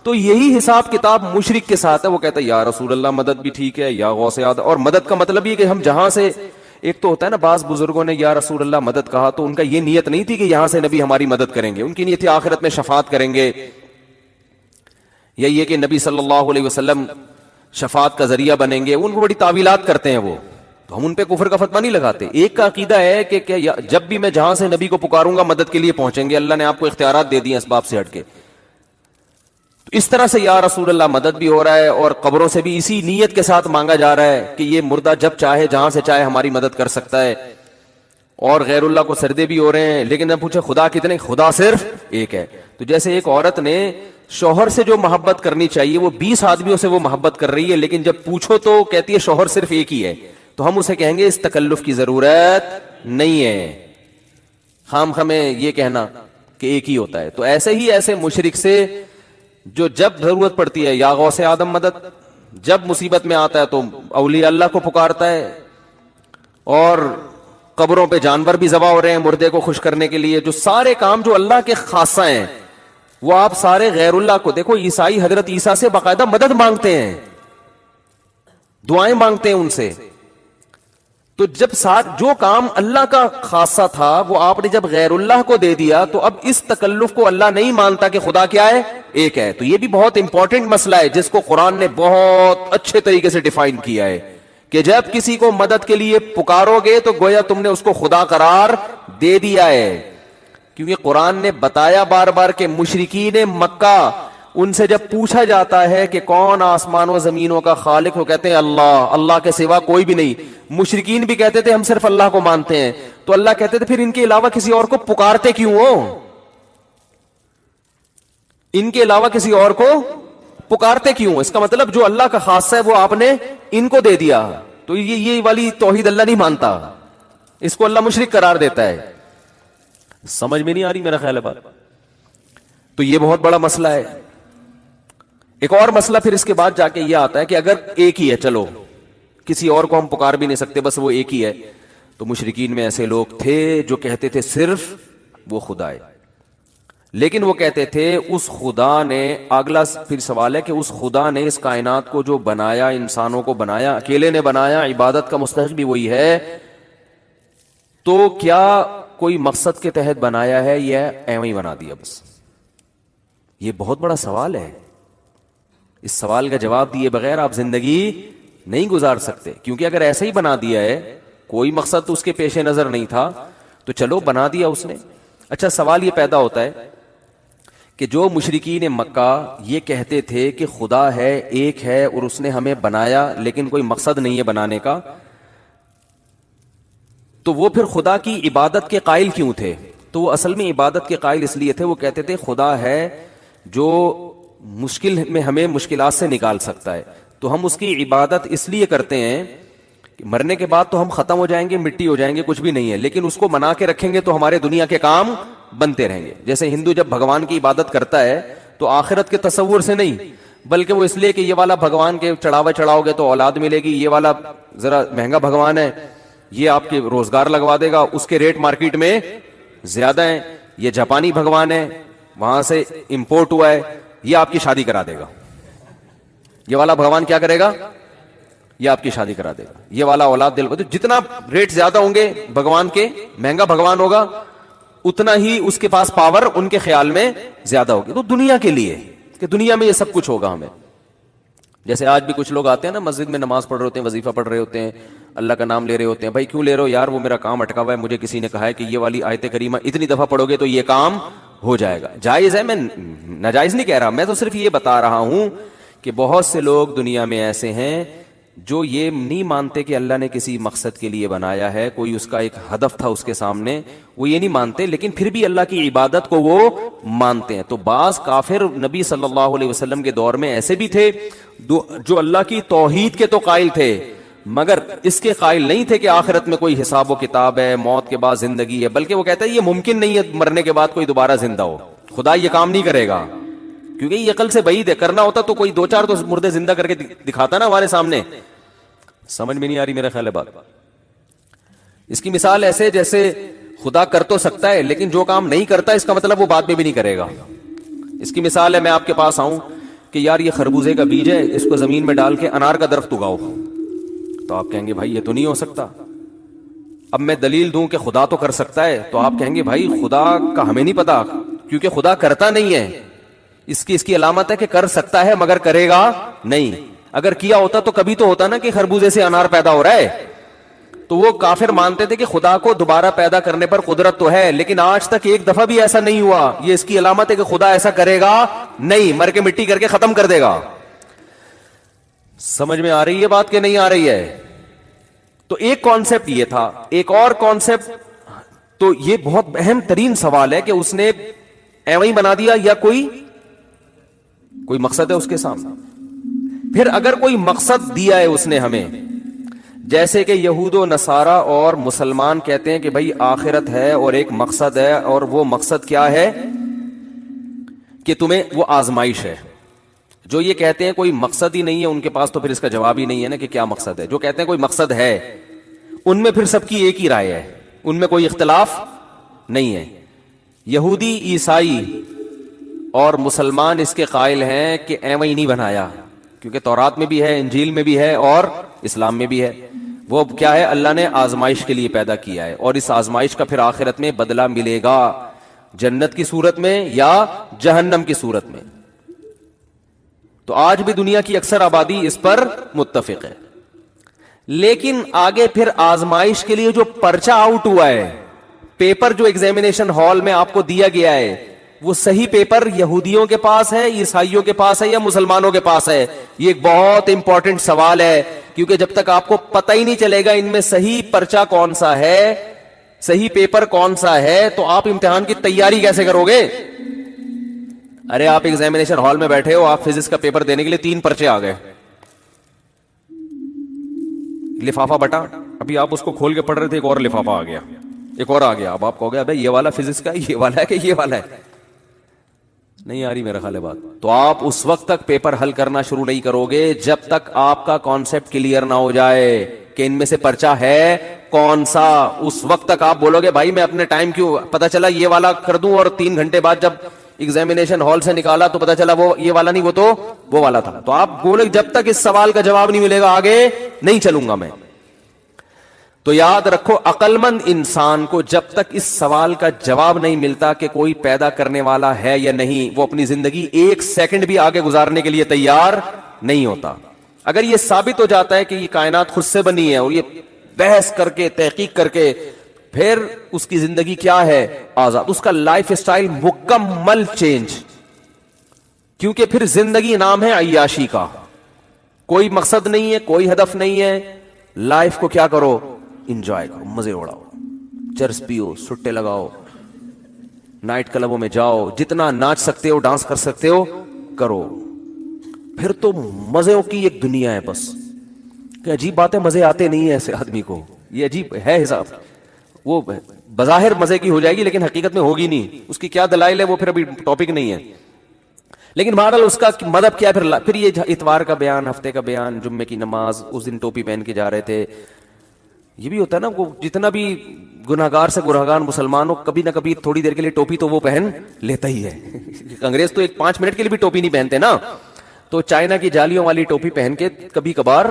تو یہی حساب کتاب مشرک کے ساتھ ہے. وہ کہتا ہے یا رسول اللہ مدد بھی ٹھیک ہے، یا غوث آدم. اور مدد کا مطلب یہ کہ ہم جہاں سے، ایک تو ہوتا ہے نا بعض بزرگوں نے یا رسول اللہ مدد کہا تو ان کا یہ نیت نہیں تھی کہ یہاں سے نبی ہماری مدد کریں گے، ان کی نیت تھی آخرت میں شفاعت کریں گے، یا یہ کہ نبی صلی اللہ علیہ وسلم شفاعت کا ذریعہ بنیں گے. ان کو بڑی تعویلات کرتے ہیں وہ، تو ہم ان پہ کفر کا فتویٰ نہیں لگاتے. ایک کا عقیدہ ہے کہ جب بھی میں جہاں سے نبی کو پکاروں گا مدد کے لیے پہنچیں گے، اللہ نے آپ کو اختیارات دے دیے اسباب سے ہٹ کے. اس طرح سے یا رسول اللہ مدد بھی ہو رہا ہے، اور قبروں سے بھی اسی نیت کے ساتھ مانگا جا رہا ہے کہ یہ مردہ جب چاہے جہاں سے چاہے ہماری مدد کر سکتا ہے. اور غیر اللہ کو سجدے بھی ہو رہے ہیں. لیکن جب پوچھے خدا کتنے؟ خدا صرف ایک ہے. تو جیسے ایک عورت نے شوہر سے جو محبت کرنی چاہیے وہ 20 آدمیوں سے وہ محبت کر رہی ہے، لیکن جب پوچھو تو کہتی ہے شوہر صرف ایک ہی ہے. تو ہم اسے کہیں گے اس تکلف کی ضرورت نہیں ہے، خام خمیں یہ کہنا کہ ایک ہی ہوتا ہے. تو ایسے مشرک سے جو جب ضرورت پڑتی ہے یا غوث آدم مدد، جب مصیبت میں آتا ہے تو اولیاء اللہ کو پکارتا ہے، اور قبروں پہ جانور بھی ذبح ہو رہے ہیں مردے کو خوش کرنے کے لیے. جو سارے کام جو اللہ کے خاصہ ہیں وہ آپ سارے غیر اللہ کو دیکھو. عیسائی حضرت عیسیٰ سے باقاعدہ مدد مانگتے ہیں، دعائیں مانگتے ہیں ان سے. تو جب ساتھ جو کام اللہ کا خاصہ تھا وہ آپ نے جب غیر اللہ کو دے دیا تو اب اس تکلف کو اللہ نہیں مانتا کہ خدا کیا ہے؟ ایک ہے. تو یہ بھی بہت امپورٹنٹ مسئلہ ہے جس کو قرآن نے بہت اچھے طریقے سے ڈیفائن کیا ہے کہ جب کسی کو مدد کے لیے پکارو گے تو گویا تم نے اس کو خدا قرار دے دیا ہے. کیونکہ قرآن نے بتایا بار بار کہ مشرکین مکہ ان سے جب پوچھا جاتا ہے کہ کون آسمان و زمینوں کا خالق، وہ کہتے ہیں اللہ، اللہ کے سوا کوئی بھی نہیں. مشرکین بھی کہتے تھے ہم صرف اللہ کو مانتے ہیں. تو اللہ کہتے تھے پھر ان کے علاوہ کسی اور کو پکارتے کیوں ہو؟ ان کے علاوہ کسی اور کو پکارتے کیوں؟ اس کا مطلب جو اللہ کا خاصہ ہے وہ آپ نے ان کو دے دیا. تو یہ والی توحید اللہ نہیں مانتا، اس کو اللہ مشرک قرار دیتا ہے. سمجھ میں نہیں آ رہی میرا خیال ہے بات. تو یہ بہت بڑا مسئلہ ہے. ایک اور مسئلہ پھر اس کے بعد جا کے یہ آتا ہے کہ اگر ایک ہی ہے، چلو کسی اور کو ہم پکار بھی نہیں سکتے، بس وہ ایک ہی ہے. تو مشرکین میں ایسے لوگ تھے جو کہتے تھے صرف وہ خدا ہے، لیکن وہ کہتے تھے اس خدا نے، اگلا پھر سوال ہے کہ اس خدا نے اس کائنات کو جو بنایا، انسانوں کو بنایا، اکیلے نے بنایا، عبادت کا مستحق بھی وہی ہے، تو کیا کوئی مقصد کے تحت بنایا ہے یا ایویں ہی بنا دیا بس؟ یہ بہت بڑا سوال ہے. اس سوال کا جواب دیے بغیر آپ زندگی نہیں گزار سکتے. کیونکہ اگر ایسا ہی بنا دیا ہے، کوئی مقصد تو اس کے پیش نظر نہیں تھا، تو چلو بنا دیا اس نے. اچھا سوال یہ پیدا ہوتا ہے کہ جو مشرکین مکہ یہ کہتے تھے کہ خدا ہے، ایک ہے، اور اس نے ہمیں بنایا لیکن کوئی مقصد نہیں ہے بنانے کا، تو وہ پھر خدا کی عبادت کے قائل کیوں تھے؟ تو وہ اصل میں عبادت کے قائل اس لیے تھے، وہ کہتے تھے خدا ہے جو مشکل میں ہمیں مشکلات سے نکال سکتا ہے، تو ہم اس کی عبادت اس لیے کرتے ہیں کہ مرنے کے بعد تو ہم ختم ہو جائیں گے، مٹی ہو جائیں گے، کچھ بھی نہیں ہے، لیکن اس کو منا کے رکھیں گے تو ہمارے دنیا کے کام بنتے رہیں گے. جیسے ہندو جب بھگوان کی عبادت کرتا ہے تو آخرت کے تصور سے نہیں، بلکہ وہ اس لیے کہ یہ والا بھگوان کے چڑھاوے چڑھاؤ گے تو اولاد ملے گی، یہ والا ذرا مہنگا بھگوان ہے، یہ آپ کے روزگار لگوا دے گا، اس کے ریٹ مارکیٹ میں زیادہ ہیں، یہ جاپانی بھگوان ہے، وہاں سے امپورٹ ہوا ہے، یہ آپ کی شادی کرا دے گا. یہ والا بھگوان کیا کرے گا؟ یہ آپ کی شادی کرا دے گا. یہ والا اولاد دل کو، جتنا ریٹ زیادہ ہوں گے بھگوان کے، مہنگا بھگوان ہوگا، اتنا ہی اس کے پاس پاور ان کے خیال میں زیادہ ہوگی. تو دنیا کے لیے کہ دنیا میں یہ سب کچھ ہوگا ہمیں. جیسے آج بھی کچھ لوگ آتے ہیں نا مسجد میں، نماز پڑھ رہے ہوتے ہیں، وظیفہ پڑھ رہے ہوتے ہیں، اللہ کا نام لے رہے ہوتے ہیں. بھائی کیوں لے رہے ہو؟ یار وہ میرا کام اٹکا ہوا ہے، مجھے کسی نے کہا ہے کہ یہ والی آیت کریمہ اتنی دفعہ پڑھو گے تو یہ کام ہو جائے گا. جائز ہے، میں ناجائز نہیں کہہ رہا، میں تو صرف یہ بتا رہا ہوں کہ بہت سے لوگ دنیا میں ایسے ہیں جو یہ نہیں مانتے کہ اللہ نے کسی مقصد کے لیے بنایا ہے، کوئی اس کا ایک ہدف تھا اس کے سامنے، وہ یہ نہیں مانتے، لیکن پھر بھی اللہ کی عبادت کو وہ مانتے ہیں. تو بعض کافر نبی صلی اللہ علیہ وسلم کے دور میں ایسے بھی تھے جو اللہ کی توحید کے تو قائل تھے، مگر اس کے قائل نہیں تھے کہ آخرت میں کوئی حساب و کتاب ہے، موت کے بعد زندگی ہے، بلکہ وہ کہتا ہے یہ ممکن نہیں ہے مرنے کے بعد کوئی دوبارہ زندہ ہو، خدا یہ کام نہیں کرے گا، کیونکہ یہ عقل سے بعید ہے. کرنا ہوتا تو کوئی دو چار تو مردے زندہ کر کے دکھاتا نا ہمارے سامنے. سمجھ میں نہیں آ رہی میرا خیال ہے بات. اس کی مثال ایسے جیسے خدا کر تو سکتا ہے لیکن جو کام نہیں کرتا اس کا مطلب وہ بعد میں بھی نہیں کرے گا. اس کی مثال ہے میں آپ کے پاس آؤں کہ یار یہ خربوزے کا بیج ہے، اس کو زمین میں ڈال کے انار کا درخت اگاؤ، تو آپ کہیں گے بھائی یہ تو نہیں ہو سکتا. اب میں دلیل دوں کہ خدا تو کر سکتا ہے، تو آپ کہیں گے بھائی خدا کا ہمیں نہیں پتا، کیونکہ خدا کرتا نہیں ہے. اس کی علامت ہے کہ کر سکتا ہے مگر کرے گا نہیں. اگر کیا ہوتا تو کبھی تو ہوتا نا کہ خربوزے سے انار پیدا ہو رہا ہے. تو وہ کافر مانتے تھے کہ خدا کو دوبارہ پیدا کرنے پر قدرت تو ہے، لیکن آج تک ایک دفعہ بھی ایسا نہیں ہوا. یہ اس کی علامت ہے کہ خدا ایسا کرے گا نہیں، مر کے مٹی کر کے ختم کر دے گا. سمجھ میں آ رہی ہے بات کہ نہیں آ رہی ہے؟ تو ایک کانسیپٹ یہ تھا. ایک اور کانسیپٹ، تو یہ بہت اہم ترین سوال ہے کہ اس نے ایویں ہی بنا دیا یا کوئی مقصد ہے اس کے سامنے. پھر اگر کوئی مقصد دیا ہے اس نے ہمیں، جیسے کہ یہود و نصارہ اور مسلمان کہتے ہیں کہ بھائی آخرت ہے اور ایک مقصد ہے، اور وہ مقصد کیا ہے کہ تمہیں وہ آزمائش ہے. جو یہ کہتے ہیں کوئی مقصد ہی نہیں ہے ان کے پاس، تو پھر اس کا جواب ہی نہیں ہے نا کہ کیا مقصد ہے. جو کہتے ہیں کوئی مقصد ہے ان میں پھر سب کی ایک ہی رائے ہے، ان میں کوئی اختلاف نہیں ہے. یہودی، عیسائی اور مسلمان اس کے قائل ہیں کہ ایویں ہی نہیں بنایا، کیونکہ تورات میں بھی ہے، انجیل میں بھی ہے اور اسلام میں بھی ہے. وہ کیا ہے؟ اللہ نے آزمائش کے لیے پیدا کیا ہے، اور اس آزمائش کا پھر آخرت میں بدلہ ملے گا، جنت کی صورت میں یا جہنم کی صورت میں۔ تو آج بھی دنیا کی اکثر آبادی اس پر متفق ہے، لیکن آگے پھر آزمائش کے لیے جو پرچہ آؤٹ ہوا ہے، پیپر جو ایگزامینیشن ہال میں آپ کو دیا گیا ہے، وہ صحیح پیپر یہودیوں کے پاس ہے، عیسائیوں کے پاس ہے یا مسلمانوں کے پاس ہے؟ یہ ایک بہت امپورٹنٹ سوال ہے، کیونکہ جب تک آپ کو پتہ ہی نہیں چلے گا ان میں صحیح پرچہ کون سا ہے، صحیح پیپر کون سا ہے، تو آپ امتحان کی تیاری کیسے کرو گے؟ ارے آپ ایگزامینیشن ہال میں بیٹھے ہو، آپ فزکس کا پیپر دینے کے لیے 3 پرچے آ گئے، لفافہ بٹا، ابھی آپ اس کو کھول کے پڑھ رہے تھے، ایک اور لفافہ آ گیا، ایک اور آ گیا، اب آپ کہو گے ابے یہ والا فزکس کا یہ والا ہے کہ یہ والا ہے؟ نہیں آ رہی میرا خیال ہے بات۔ تو آپ اس وقت تک پیپر حل کرنا شروع نہیں کرو گے جب تک آپ کا کانسیپٹ کلیئر نہ ہو جائے کہ ان میں سے پرچہ ہے کون سا۔ اس وقت تک آپ بولو گے بھائی میں اپنے ٹائم کیوں، پتا چلا یہ والا کر دوں، اور 3 گھنٹے بعد جب ایگزامینیشن ہال سے نکالا تو پتا چلا وہ یہ والا نہیں، وہ تو وہ والا تھا۔ تو آپ بولے جب تک اس سوال کا جواب نہیں ملے گا آگے نہیں چلوں گا میں۔ تو یاد رکھو، عقل مند انسان کو جب تک اس سوال کا جواب نہیں ملتا کہ کوئی پیدا کرنے والا ہے یا نہیں، وہ اپنی زندگی 1 سیکنڈ بھی آگے گزارنے کے لیے تیار نہیں ہوتا۔ اگر یہ ثابت ہو جاتا ہے کہ یہ کائنات خود سے بنی ہے، اور یہ بحث کر کے تحقیق کر کے، پھر اس کی زندگی کیا ہے؟ آزاد، اس کا لائف اسٹائل مکمل چینج، کیونکہ پھر زندگی نام ہے عیاشی کا، کوئی مقصد نہیں ہے، کوئی ہدف نہیں ہے۔ لائف کو کیا کرو؟ انجوائے کرو، مزے اڑاؤ، چرس پیو، سٹے لگاؤ، نائٹ کلبوں میں جاؤ، جتنا ناچ سکتے ہو ڈانس کر سکتے ہو کرو، پھر تو مزوں کی ایک دنیا ہے بس۔ کہ عجیب بات ہے، مزے آتے نہیں ہیں ایسے آدمی کو، یہ عجیب ہے حساب، وہ بظاہر مزے کی ہو جائے گی لیکن حقیقت میں ہوگی نہیں، اس کی کیا دلائل ہے وہ پھر ابھی ٹاپک نہیں ہے، لیکن بہرحال اس کا مطلب کیا ہے؟ پھر یہ اتوار کا بیان، ہفتے کا بیان، جمعے کی نماز، اس دن ٹوپی پہن کے جا رہے تھے۔ یہ بھی ہوتا ہے نا، وہ جتنا بھی گناہگار سے گناہگار مسلمان ہو، کبھی نہ کبھی تھوڑی دیر کے لیے ٹوپی تو وہ پہن لیتا ہی ہے۔ انگریز تو 5 منٹ کے لیے بھی ٹوپی نہیں پہنتے نا، تو چائنا کی جالیوں والی ٹوپی پہن کے کبھی کبھار،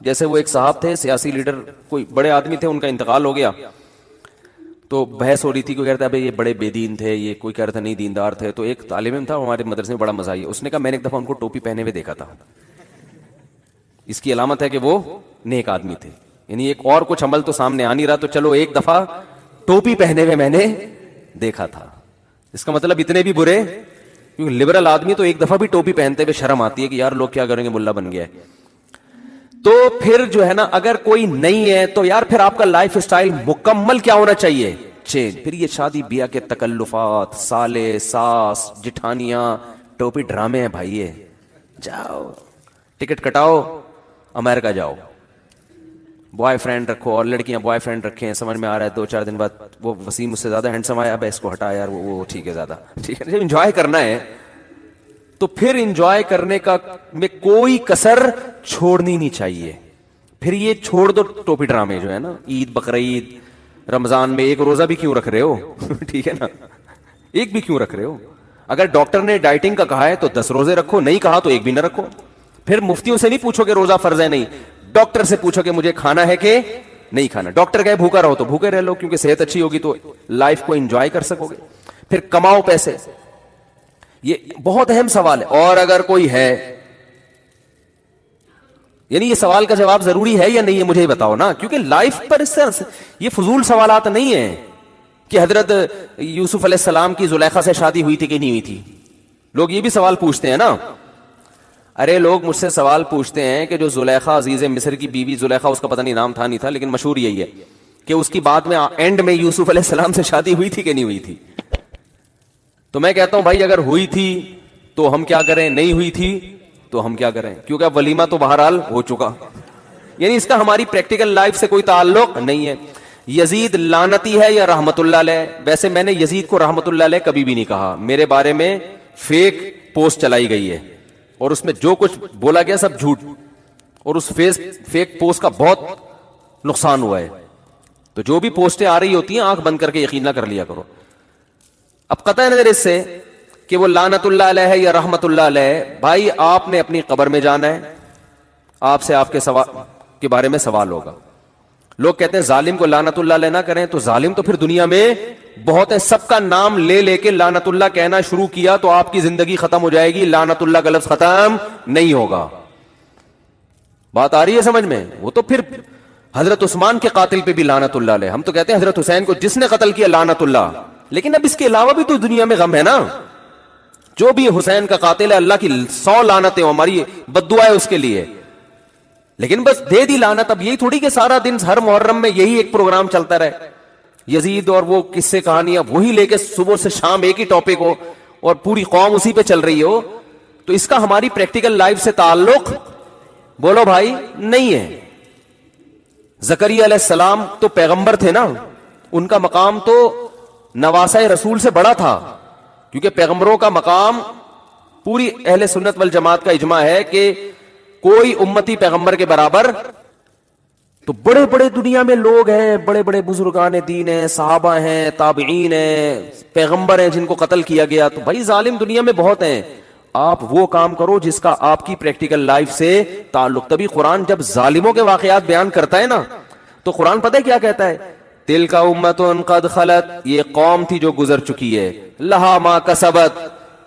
جیسے وہ ایک صاحب تھے سیاسی لیڈر، کوئی بڑے آدمی تھے، ان کا انتقال ہو گیا، تو بحث ہو رہی تھی، کوئی کہتا ہے یہ بڑے بے دین تھے، یہ کوئی کہہ رہا تھا نہیں دیندار تھے، تو ایک طالب علم تھا ہمارے مدرسے میں، بڑا مزہ آئی، اس نے کہا میں نے ایک دفعہ ان کو ٹوپی پہنے ہوئے دیکھا تھا، اس کی علامت ہے کہ وہ نیک آدمی تھے، یعنی ایک اور کچھ عمل تو سامنے آ نہیں رہا، تو چلو ایک دفعہ ٹوپی پہنے ہوئے میں نے دیکھا تھا، اس کا مطلب اتنے بھی برے، کیونکہ لبرل آدمی تو ایک دفعہ بھی ٹوپی پہنتے ہوئے شرم آتی ہے کہ یار لوگ کیا کریں گے، ملا بن گیا ہے۔ تو پھر جو ہے نا، اگر کوئی نہیں ہے تو یار پھر آپ کا لائف اسٹائل مکمل کیا ہونا چاہیے؟ چینج۔ پھر یہ شادی بیاہ کے تکلفات، سالے، ساس، جٹھانیاں، ٹوپی ڈرامے ہیں بھائی، یہ جاؤ ٹکٹ کٹاؤ امریکہ جاؤ، بوائے فرینڈ رکھو، اور لڑکیاں بوائے فرینڈ رکھیں، سمجھ میں آ رہا ہے 2-4 دن بعد وہ وسیم مجھ سے زیادہ ہینڈسم آیا، اب اس کو ہٹا یار، وہ ٹھیک ہے زیادہ ٹھیک ہے، انجوائے کرنا ہے تو پھر انجوائے کرنے کا میں کوئی کسر چھوڑنی نہیں چاہیے۔ پھر یہ چھوڑ دو ٹوپی ڈرامے جو ہے نا، عید، بقرعید، رمضان میں 1 روزہ بھی کیوں رکھ رہے ہو؟ ٹھیک ہے نا، 1 بھی کیوں رکھ رہے ہو؟ اگر ڈاکٹر نے ڈائٹنگ کا کہا ہے تو 10 روزے رکھو، نہیں کہا تو 1 بھی نہ رکھو۔ پھر مفتیوں سے نہیں پوچھو کہ روزہ فرض ہے، نہیں، ڈاکٹر سے پوچھو کہ مجھے کھانا ہے کہ نہیں کھانا۔ ڈاکٹر کہے بھوکا رہو تو بھوکے رہ لو، کیونکہ صحت اچھی ہوگی تو لائف کو انجوائے کر سکو گے۔ پھر کماؤ پیسے، یہ بہت اہم سوال ہے۔ اور اگر کوئی ہے، یعنی یہ سوال کا جواب ضروری ہے یا نہیں ہے مجھے ہی بتاؤ نا، کیونکہ لائف پر اس سے یہ فضول سوالات نہیں ہیں کہ حضرت یوسف علیہ السلام کی زلیخا سے شادی ہوئی تھی کہ نہیں ہوئی تھی، لوگ یہ بھی سوال پوچھتے ہیں نا۔ ارے لوگ مجھ سے سوال پوچھتے ہیں کہ جو زلیخا عزیز مصر کی بیوی، زلیخا اس کا پتہ نہیں نام تھا نہیں تھا، لیکن مشہور یہی ہے کہ اس کی بعد میں اینڈ میں یوسف علیہ السلام سے شادی ہوئی تھی کہ نہیں ہوئی تھی۔ تو میں کہتا ہوں بھائی اگر ہوئی تھی تو ہم کیا کریں، نہیں ہوئی تھی تو ہم کیا کریں، کیونکہ اب ولیمہ تو بہرحال ہو چکا، یعنی اس کا ہماری پریکٹیکل لائف سے کوئی تعلق نہیں ہے۔ یزید لعنتی ہے یا رحمت اللہ علیہ؟ ویسے میں نے یزید کو رحمت اللہ علیہ کبھی بھی نہیں کہا، میرے بارے میں فیک پوسٹ چلائی گئی ہے اور اس میں جو کچھ بولا گیا سب جھوٹ، اور اس فیک پوسٹ کا بہت نقصان ہوا ہے۔ تو جو بھی پوسٹیں آ رہی ہوتی ہیں آنکھ بند کر کے یقین نہ کر لیا کرو۔ اب قطع نظر اس سے کہ وہ لعنت اللہ علیہ ہے یا رحمت اللہ علیہ، بھائی آپ نے اپنی قبر میں جانا ہے، آپ سے آپ کے بارے میں سوال ہوگا۔ لوگ کہتے ہیں ظالم کو لعنت اللہ علیہ نہ کریں, تو ظالم تو پھر دنیا میں بہت ہے, سب کا نام لے لے کے لعنت اللہ کہنا شروع کیا تو آپ کی زندگی ختم ہو جائے گی, لعنت اللہ کا لفظ ختم نہیں ہوگا. بات آ رہی ہے سمجھ میں؟ وہ تو پھر حضرت عثمان کے قاتل پہ بھی لعنت اللہ علیہ, ہم تو کہتے ہیں حضرت حسین کو جس نے قتل کیا لعنت اللہ, لیکن اب اس کے علاوہ بھی تو دنیا میں غم ہے نا. جو بھی حسین کا قاتل ہے اللہ کی 100 لعنتیں, ہماری بد دعا ہے اس کے لیے, لیکن بس دے دی لعنت. اب یہی تھوڑی کہ سارا دن ہر محرم میں یہی ایک پروگرام چلتا رہے, یزید اور وہ قصے کہانیاں وہی لے کے صبح سے شام ایک ہی ٹاپک ہو اور پوری قوم اسی پہ چل رہی ہو. تو اس کا ہماری پریکٹیکل لائف سے تعلق بولو بھائی نہیں ہے. زکریا علیہ السلام تو پیغمبر تھے نا, ان کا مقام تو نواسہ رسول سے بڑا تھا, کیونکہ پیغمبروں کا مقام پوری اہل سنت والجماعت کا اجماع ہے کہ کوئی امتی پیغمبر کے برابر. تو بڑے بڑے دنیا میں لوگ ہیں, بڑے بڑے بزرگان دین ہیں, صحابہ ہیں, تابعین ہیں, پیغمبر ہیں جن کو قتل کیا گیا. تو بھائی ظالم دنیا میں بہت ہیں, آپ وہ کام کرو جس کا آپ کی پریکٹیکل لائف سے تعلق. تبھی قرآن جب ظالموں کے واقعات بیان کرتا ہے نا, تو قرآن پتہ ہے کیا کہتا ہے؟ تلک امۃ قد خلت, یہ قوم تھی جو گزر چکی ہے, لہا ما کسبت,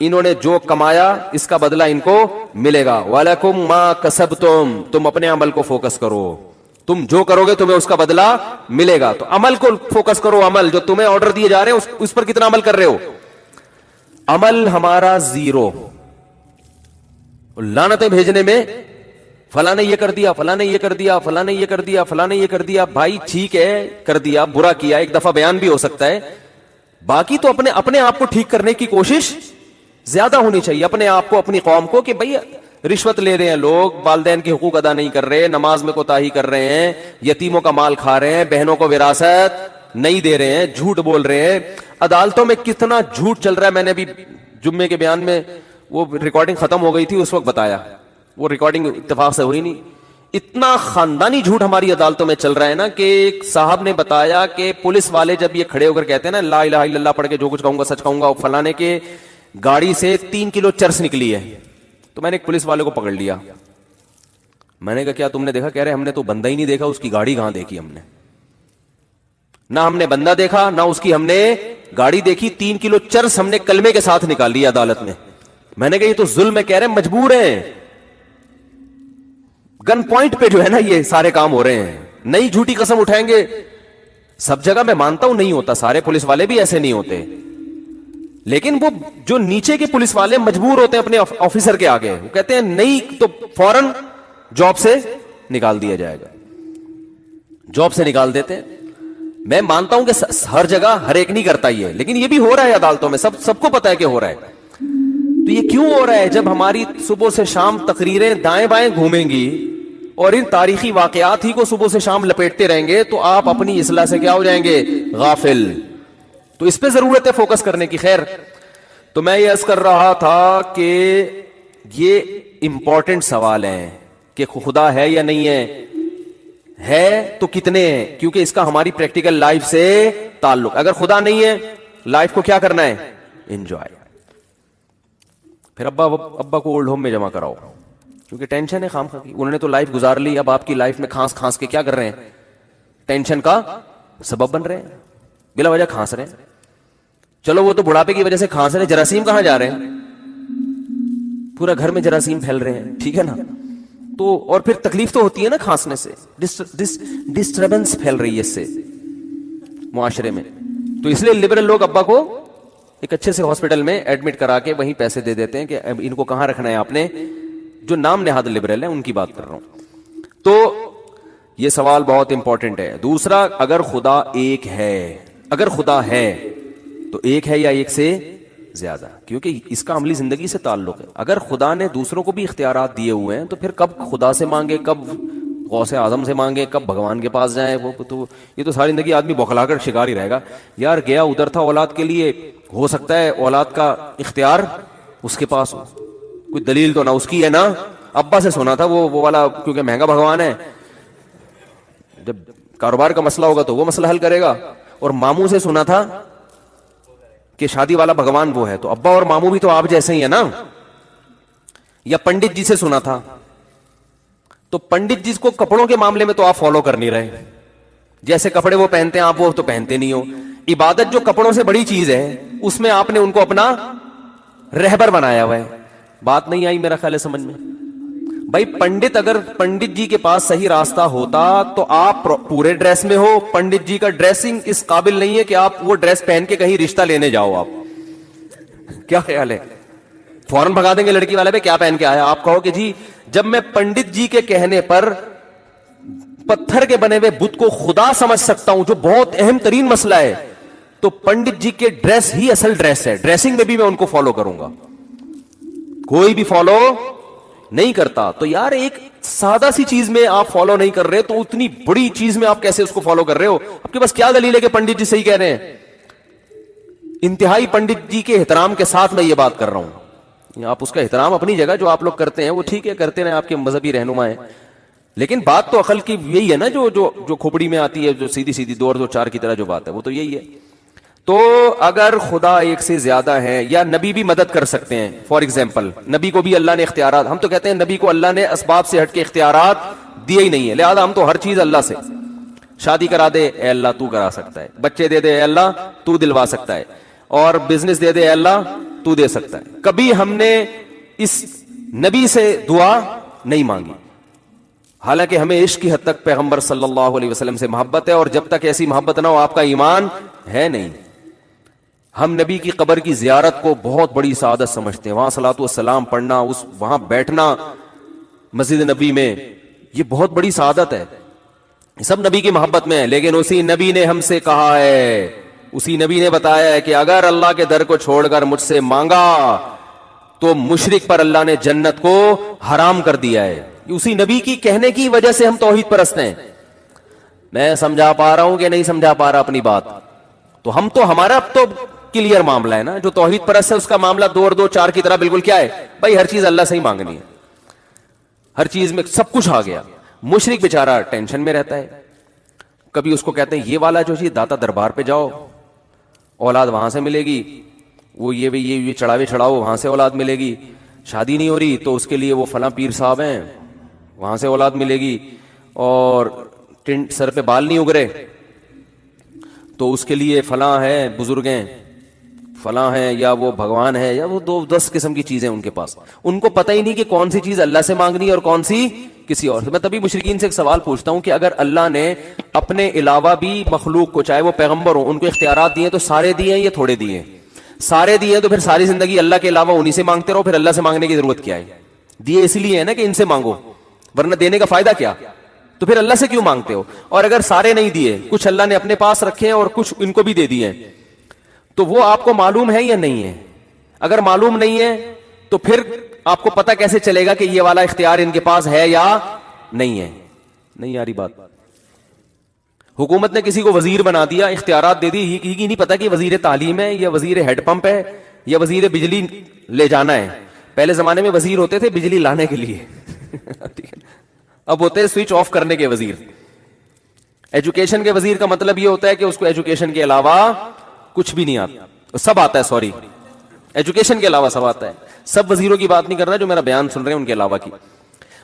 انہوں نے جو کمایا اس کا بدلہ ان کو ملے گا, وَلَكُمْ مَا كَسَبْتُمْ, تم اپنے عمل کو فوکس کرو, تم جو کرو گے تمہیں اس کا بدلہ ملے گا. تو عمل کو فوکس کرو, عمل جو تمہیں آرڈر دیے جا رہے ہیں اس پر کتنا عمل کر رہے ہو. عمل ہمارا زیرو, لعنتیں بھیجنے میں فلاں نے یہ کر دیا, فلاں نے یہ کر دیا, فلاں نے یہ کر دیا, فلاں نے یہ کر دیا. بھائی ٹھیک ہے کر دیا, برا کیا, ایک دفعہ بیان بھی ہو سکتا ہے, باقی تو اپنے آپ کو ٹھیک کرنے کی کوشش زیادہ ہونی چاہیے, اپنے آپ کو, اپنی قوم کو, کہ بھئی رشوت لے رہے ہیں لوگ, والدین کے حقوق ادا نہیں کر رہے, نماز میں کوتاہی کر رہے ہیں, یتیموں کا مال کھا رہے ہیں, بہنوں کو وراثت نہیں دے رہے ہیں, جھوٹ بول رہے ہیں. عدالتوں میں کتنا جھوٹ چل رہا ہے, میں نے ابھی جمعے کے بیان میں وہ ریکارڈنگ ختم ہو گئی تھی اس وقت بتایا, وہ ریکارڈنگ اتفاق سے ہوئی نہیں. اتنا خاندانی جھوٹ ہماری عدالتوں میں چل رہا ہے نا, کہ ایک صاحب نے بتایا کہ پولیس والے جب یہ کھڑے ہو کر کہتے ہیں نا لا الہ الا اللہ پڑھ کے جو کچھ کہوں گا سچ کہوں گا, فلانے کے گاڑی سے 3 کلو چرس نکلی ہے. تو میں نے ایک پولیس والے کو پکڑ لیا, میں نے کہا کیا تم نے دیکھا؟ کہہ رہے ہم نے تو بندہ ہی نہیں دیکھا, اس کی گاڑی کہاں دیکھی ہم نے, نہ ہم نے بندہ دیکھا نہ اس کی ہم نے گاڑی دیکھی, 3 کلو چرس ہم نے کلمے کے ساتھ نکال لیا عدالت میں. میں نے کہا یہ تو ظلم ہے. کہہ رہے ہیں مجبور ہیں, گن پوائنٹ پہ جو ہے نا یہ سارے کام ہو رہے ہیں, نئی جھوٹی قسم اٹھائیں گے. سب جگہ میں مانتا ہوں نہیں ہوتا, سارے پولیس والے بھی ایسے نہیں ہوتے, لیکن وہ جو نیچے کے پولیس والے مجبور ہوتے ہیں اپنے آفیسر کے آگے, وہ کہتے ہیں نہیں تو فوراً جاب سے نکال دیا جائے گا, جاب سے نکال دیتے ہیں. میں مانتا ہوں کہ ہر جگہ ہر ایک نہیں کرتا یہ, لیکن یہ بھی ہو رہا ہے عدالتوں میں, سب کو پتا ہے کہ ہو رہا ہے. تو یہ کیوں ہو رہا ہے؟ جب ہماری صبح سے شام تقریریں دائیں بائیں گھومیں گی اور ان تاریخی واقعات ہی کو صبح سے شام لپیٹتے رہیں گے, تو آپ اپنی اصلاح سے کیا ہو جائیں گے؟ غافل. تو اس پہ ضرورت ہے فوکس کرنے کی. خیر, تو میں یہ عرض کر رہا تھا کہ یہ امپورٹنٹ سوال ہے کہ خدا ہے یا نہیں ہے تو کتنے ہیں, کیونکہ اس کا ہماری پریکٹیکل لائف سے تعلق. اگر خدا نہیں ہے, لائف کو کیا کرنا ہے؟ انجوائے. پھر ابا کو اولڈ ہوم میں جمع کراؤ, کیونکہ ٹینشن ہے خام خواہ کی, انہوں نے تو لائف گزار لی, اب آپ کی لائف میں کھانس کے کیا کر رہے ہیں؟ ٹینشن کا سبب بن رہے ہیں, بلا وجہ کھانس رہے ہیں. چلو وہ تو بڑھاپے کی وجہ سے کھانس رہے ہیں, جراثیم کہاں جا رہے ہیں؟ پورا گھر میں جراثیم پھیل رہے ہیں, ٹھیک ہے نا. تو اور پھر تکلیف تو ہوتی ہے نا کھانسنے سے, ڈسٹربنس پھیل رہی ہے اس سے معاشرے میں. تو اس لیے لبرل لوگ ابا کو ایک اچھے سے ہاسپٹل میں ایڈمٹ کرا کے وہیں پیسے دے دیتے ہیں کہ اب ان کو کہاں رکھنا ہے آپ نے. جو نام نہاد لبرل ہیں ان کی بات کر رہا ہوں. تو یہ سوال بہت امپورٹنٹ ہے. دوسرا, اگر خدا ایک ہے, اگر خدا ہے تو ایک ہے یا ایک سے زیادہ, کیونکہ اس کا عملی زندگی سے تعلق ہے. اگر خدا نے دوسروں کو بھی اختیارات دیے ہوئے ہیں تو پھر کب خدا سے مانگے, کب غوث اعظم سے مانگے, کب بھگوان کے پاس جائیں. وہ تو یہ تو ساری زندگی آدمی بوکھلا کر شکار ہی رہے گا. یار گیا ادھر تھا اولاد کے لیے, ہو سکتا ہے اولاد کا اختیار اس کے پاس ہو, کوئی دلیل تو نہ اس کی ہے نا. ابا سے سنا تھا وہ والا, کیونکہ مہنگا بھگوان ہے, جب کاروبار کا مسئلہ ہوگا تو وہ مسئلہ حل کرے گا. اور ماموں سے سنا تھا کہ شادی والا بھگوان وہ ہے, تو ابا اور ماموں بھی تو آپ جیسے ہی ہے نا. یا پنڈت جی سے سنا تھا, تو پنڈت جی کو کپڑوں کے معاملے میں تو آپ فالو کر نہیں رہے, جیسے کپڑے وہ پہنتے ہیں آپ وہ تو پہنتے نہیں ہو. عبادت جو کپڑوں سے بڑی چیز ہے اس میں آپ نے ان کو اپنا رہبر بنایا ہوا ہے. بات نہیں آئی میرا خیال ہے سمجھ میں. بھائی پنڈت، اگر پنڈت جی کے پاس صحیح راستہ ہوتا تو آپ پورے ڈریس میں ہو. پنڈت جی کا ڈریسنگ اس قابل نہیں ہے کہ آپ وہ ڈریس پہن کے کہیں رشتہ لینے جاؤ. آپ کیا خیال ہے؟ فوراً بھگا دیں گے لڑکی والے پہ، کیا پہن کے آیا. آپ کہو کہ جی جب میں پنڈت جی کے کہنے پر پتھر کے بنے ہوئے بت کو خدا سمجھ سکتا ہوں جو بہت اہم ترین مسئلہ ہے، تو پنڈت جی کے ڈریس ہی اصل ڈریس ہے. ڈریسنگ میں بھی میں ان کو فالو کروں گا. کوئی بھی فالو نہیں کرتا. تو یار ایک سادہ سی چیز میں آپ فالو نہیں کر رہے تو اتنی بڑی چیز میں آپ کیسے اس کو فالو کر رہے ہو؟ آپ کے پاس کیا دلیل ہے کہ پنڈت جی صحیح کہہ رہے ہیں؟ انتہائی پنڈت جی کے احترام کے ساتھ میں یہ بات کر رہا ہوں. آپ اس کا احترام اپنی جگہ جو آپ لوگ کرتے ہیں وہ ٹھیک ہے، کرتے رہے، آپ کے مذہبی رہنما ہیں، لیکن بات تو عقل کی یہی ہے نا، جو کھوپڑی میں آتی ہے، جو سیدھی سیدھی 2 اور 2 4 کی طرح جو بات ہے وہ تو یہی ہے. تو اگر خدا ایک سے زیادہ ہے یا نبی بھی مدد کر سکتے ہیں، فار ایگزامپل نبی کو بھی اللہ نے اختیارات، ہم تو کہتے ہیں نبی کو اللہ نے اسباب سے ہٹ کے اختیارات دیے ہی نہیں ہے، لہذا ہم تو ہر چیز اللہ سے. شادی کرا دے اے اللہ تو کرا سکتا ہے، بچے دے دے اے اللہ تو دلوا سکتا ہے، اور بزنس دے دے اے اللہ تو دے سکتا ہے. کبھی ہم نے اس نبی سے دعا نہیں مانگی، حالانکہ ہمیں عشق کی حد تک پیغمبر صلی اللہ علیہ وسلم سے محبت ہے، اور جب تک ایسی محبت نہ ہو آپ کا ایمان ہے نہیں. ہم نبی کی قبر کی زیارت کو بہت بڑی سعادت سمجھتے ہیں، وہاں صلاۃ والسلام پڑھنا، وہاں بیٹھنا مسجد نبی میں، یہ بہت بڑی سعادت ہے. سب نبی کی محبت میں ہے، لیکن اسی نبی نے ہم سے کہا ہے، اسی نبی نے بتایا ہے کہ اگر اللہ کے در کو چھوڑ کر مجھ سے مانگا تو مشرک پر اللہ نے جنت کو حرام کر دیا ہے. اسی نبی کی کہنے کی وجہ سے ہم توحید پرست ہیں. میں سمجھا پا رہا ہوں کہ نہیں سمجھا پا رہا اپنی بات؟ تو ہم تو ہمارا اب تو کلیئر معاملہ ہے نا. جو توحید پرست ہے اس کا معاملہ 2 اور 2 4 کی طرح بالکل کیا ہے بھائی، ہر چیز اللہ سے ہی مانگنی ہے، ہر چیز میں سب کچھ آ گیا. مشرک بیچارہ ٹینشن میں رہتا ہے. کبھی اس کو کہتے ہیں یہ والا جو چیز داتا دربار پہ جاؤ اولاد وہاں سے ملے گی، وہ یہ چڑھاوے چڑھاؤ وہاں سے اولاد ملے گی، شادی نہیں ہو رہی تو اس کے لیے وہ فلاں پیر صاحب ہیں وہاں سے اولاد ملے گی، اور سر پہ بال نہیں اگرے تو اس کے لیے فلاں ہے، بزرگ ہیں فلاں ہیں، یا وہ بھگوان ہے، یا وہ 10 قسم کی چیزیں ان کے پاس. ان کو پتہ ہی نہیں کہ کون سی چیز اللہ سے مانگنی ہے اور کون سی کسی اور سے. میں تبھی مشرکین سے ایک سوال پوچھتا ہوں کہ اگر اللہ نے اپنے علاوہ بھی مخلوق کو، چاہے وہ پیغمبر ہو، ان کو اختیارات دیے تو سارے دیے ہیں یا تھوڑے دیے ہیں؟ سارے دیے تو پھر ساری زندگی اللہ کے علاوہ انہی سے مانگتے رہو، پھر اللہ سے مانگنے کی ضرورت کیا ہے؟ دیے اس لیے ہے نا کہ ان سے مانگو، ورنہ دینے کا فائدہ کیا؟ تو پھر اللہ سے کیوں مانگتے ہو؟ اور اگر سارے نہیں دیے، کچھ اللہ نے اپنے پاس رکھے ہیں اور کچھ ان کو بھی دے دیے ہیں، تو وہ آپ کو معلوم ہے یا نہیں ہے؟ اگر معلوم نہیں ہے تو پھر آپ کو پتہ کیسے چلے گا کہ یہ والا اختیار ان کے پاس ہے یا نہیں ہے؟ نہیں یاری بات. حکومت نے کسی کو وزیر بنا دیا، اختیارات دے دی، یہ نہیں پتا کہ وزیر تعلیم ہے یا وزیر ہیڈ پمپ ہے یا وزیر بجلی لے جانا ہے. پہلے زمانے میں وزیر ہوتے تھے بجلی لانے کے لیے اب ہوتے ہیں سوئچ آف کرنے کے وزیر. ایجوکیشن کے وزیر کا مطلب یہ ہوتا ہے کہ اس کو ایجوکیشن کے علاوہ کچھ بھی نہیں آتا، سب آتا ہے، سوری ایجوکیشن کے علاوہ سب آتا ہے. سب وزیروں کی بات نہیں کر رہا جو میرا بیان سن رہے ہیں ان کے علاوہ کی.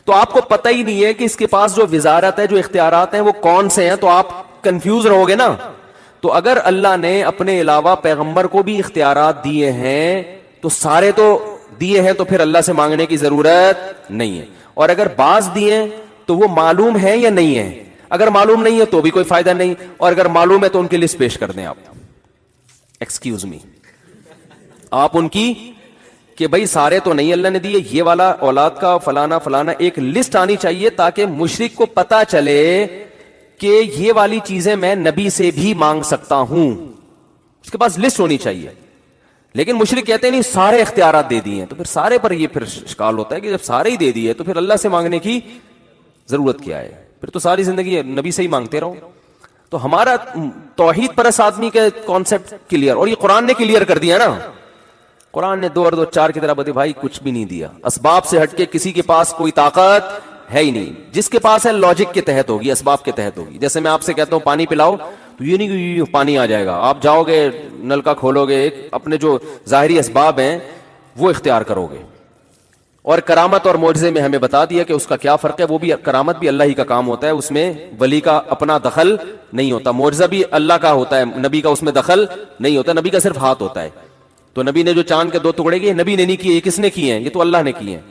تو آپ کو پتہ ہی نہیں ہے کہ اس کے پاس جو وزارت ہے، جو اختیارات ہیں وہ کون سے ہیں، تو آپ کنفیوز رہو گے نا. تو اگر اللہ نے اپنے علاوہ پیغمبر کو بھی اختیارات دیے ہیں تو سارے تو دیے ہیں، تو پھر اللہ سے مانگنے کی ضرورت نہیں ہے. اور اگر بعض دیے تو وہ معلوم ہے یا نہیں ہے؟ اگر معلوم نہیں ہے تو بھی کوئی فائدہ نہیں، اور اگر معلوم ہے تو ان کی لسٹ پیش کر دیں آپ. ایکسکیوز می، آپ ان کی کہ بھائی سارے تو نہیں اللہ نے دیے، یہ والا اولاد کا فلانا فلانا، ایک لسٹ آنی چاہیے تاکہ مشرک کو پتا چلے کہ یہ والی چیزیں میں نبی سے بھی مانگ سکتا ہوں. اس کے پاس لسٹ ہونی چاہیے. لیکن مشرک کہتے ہیں نہیں سارے اختیارات دے دیے ہیں، تو پھر سارے پر یہ پھر اشکال ہوتا ہے کہ جب سارے ہی دے دیے تو پھر اللہ سے مانگنے کی ضرورت کیا ہے؟ پھر تو ساری زندگی نبی سے ہی مانگتے رہو. تو ہمارا توحید پرست آدمی کا کانسیپٹ کلیئر، اور یہ قرآن نے کلیئر کر دیا نا. قرآن نے 2 اور 2 4 کی طرح بتا بھائی کچھ بھی نہیں دیا. اسباب سے ہٹ کے کسی کے پاس کوئی طاقت ہے ہی نہیں. جس کے پاس ہے لاجک کے تحت ہوگی، اسباب کے تحت ہوگی. جیسے میں آپ سے کہتا ہوں پانی پلاؤ تو یہ نہیں کہ پانی آ جائے گا. آپ جاؤ گے نل کا کھولو گے، اپنے جو ظاہری اسباب ہیں وہ اختیار کرو گے، اور کرامت اور معجزے میں ہمیں بتا دیا کہ اس کا کیا فرق ہے. وہ بھی کرامت بھی اللہ ہی کا کام ہوتا ہے, اس میں ولی کا اپنا دخل نہیں ہوتا. معجزہ بھی اللہ کا ہوتا ہے, نبی کا اس میں دخل نہیں ہوتا, نبی کا صرف ہاتھ ہوتا ہے. تو نبی نے جو چاند کے 2 ٹکڑے کیے, نبی نے نہیں کیے, یہ کس نے کیے ہیں؟ یہ تو اللہ نے کیے ہیں.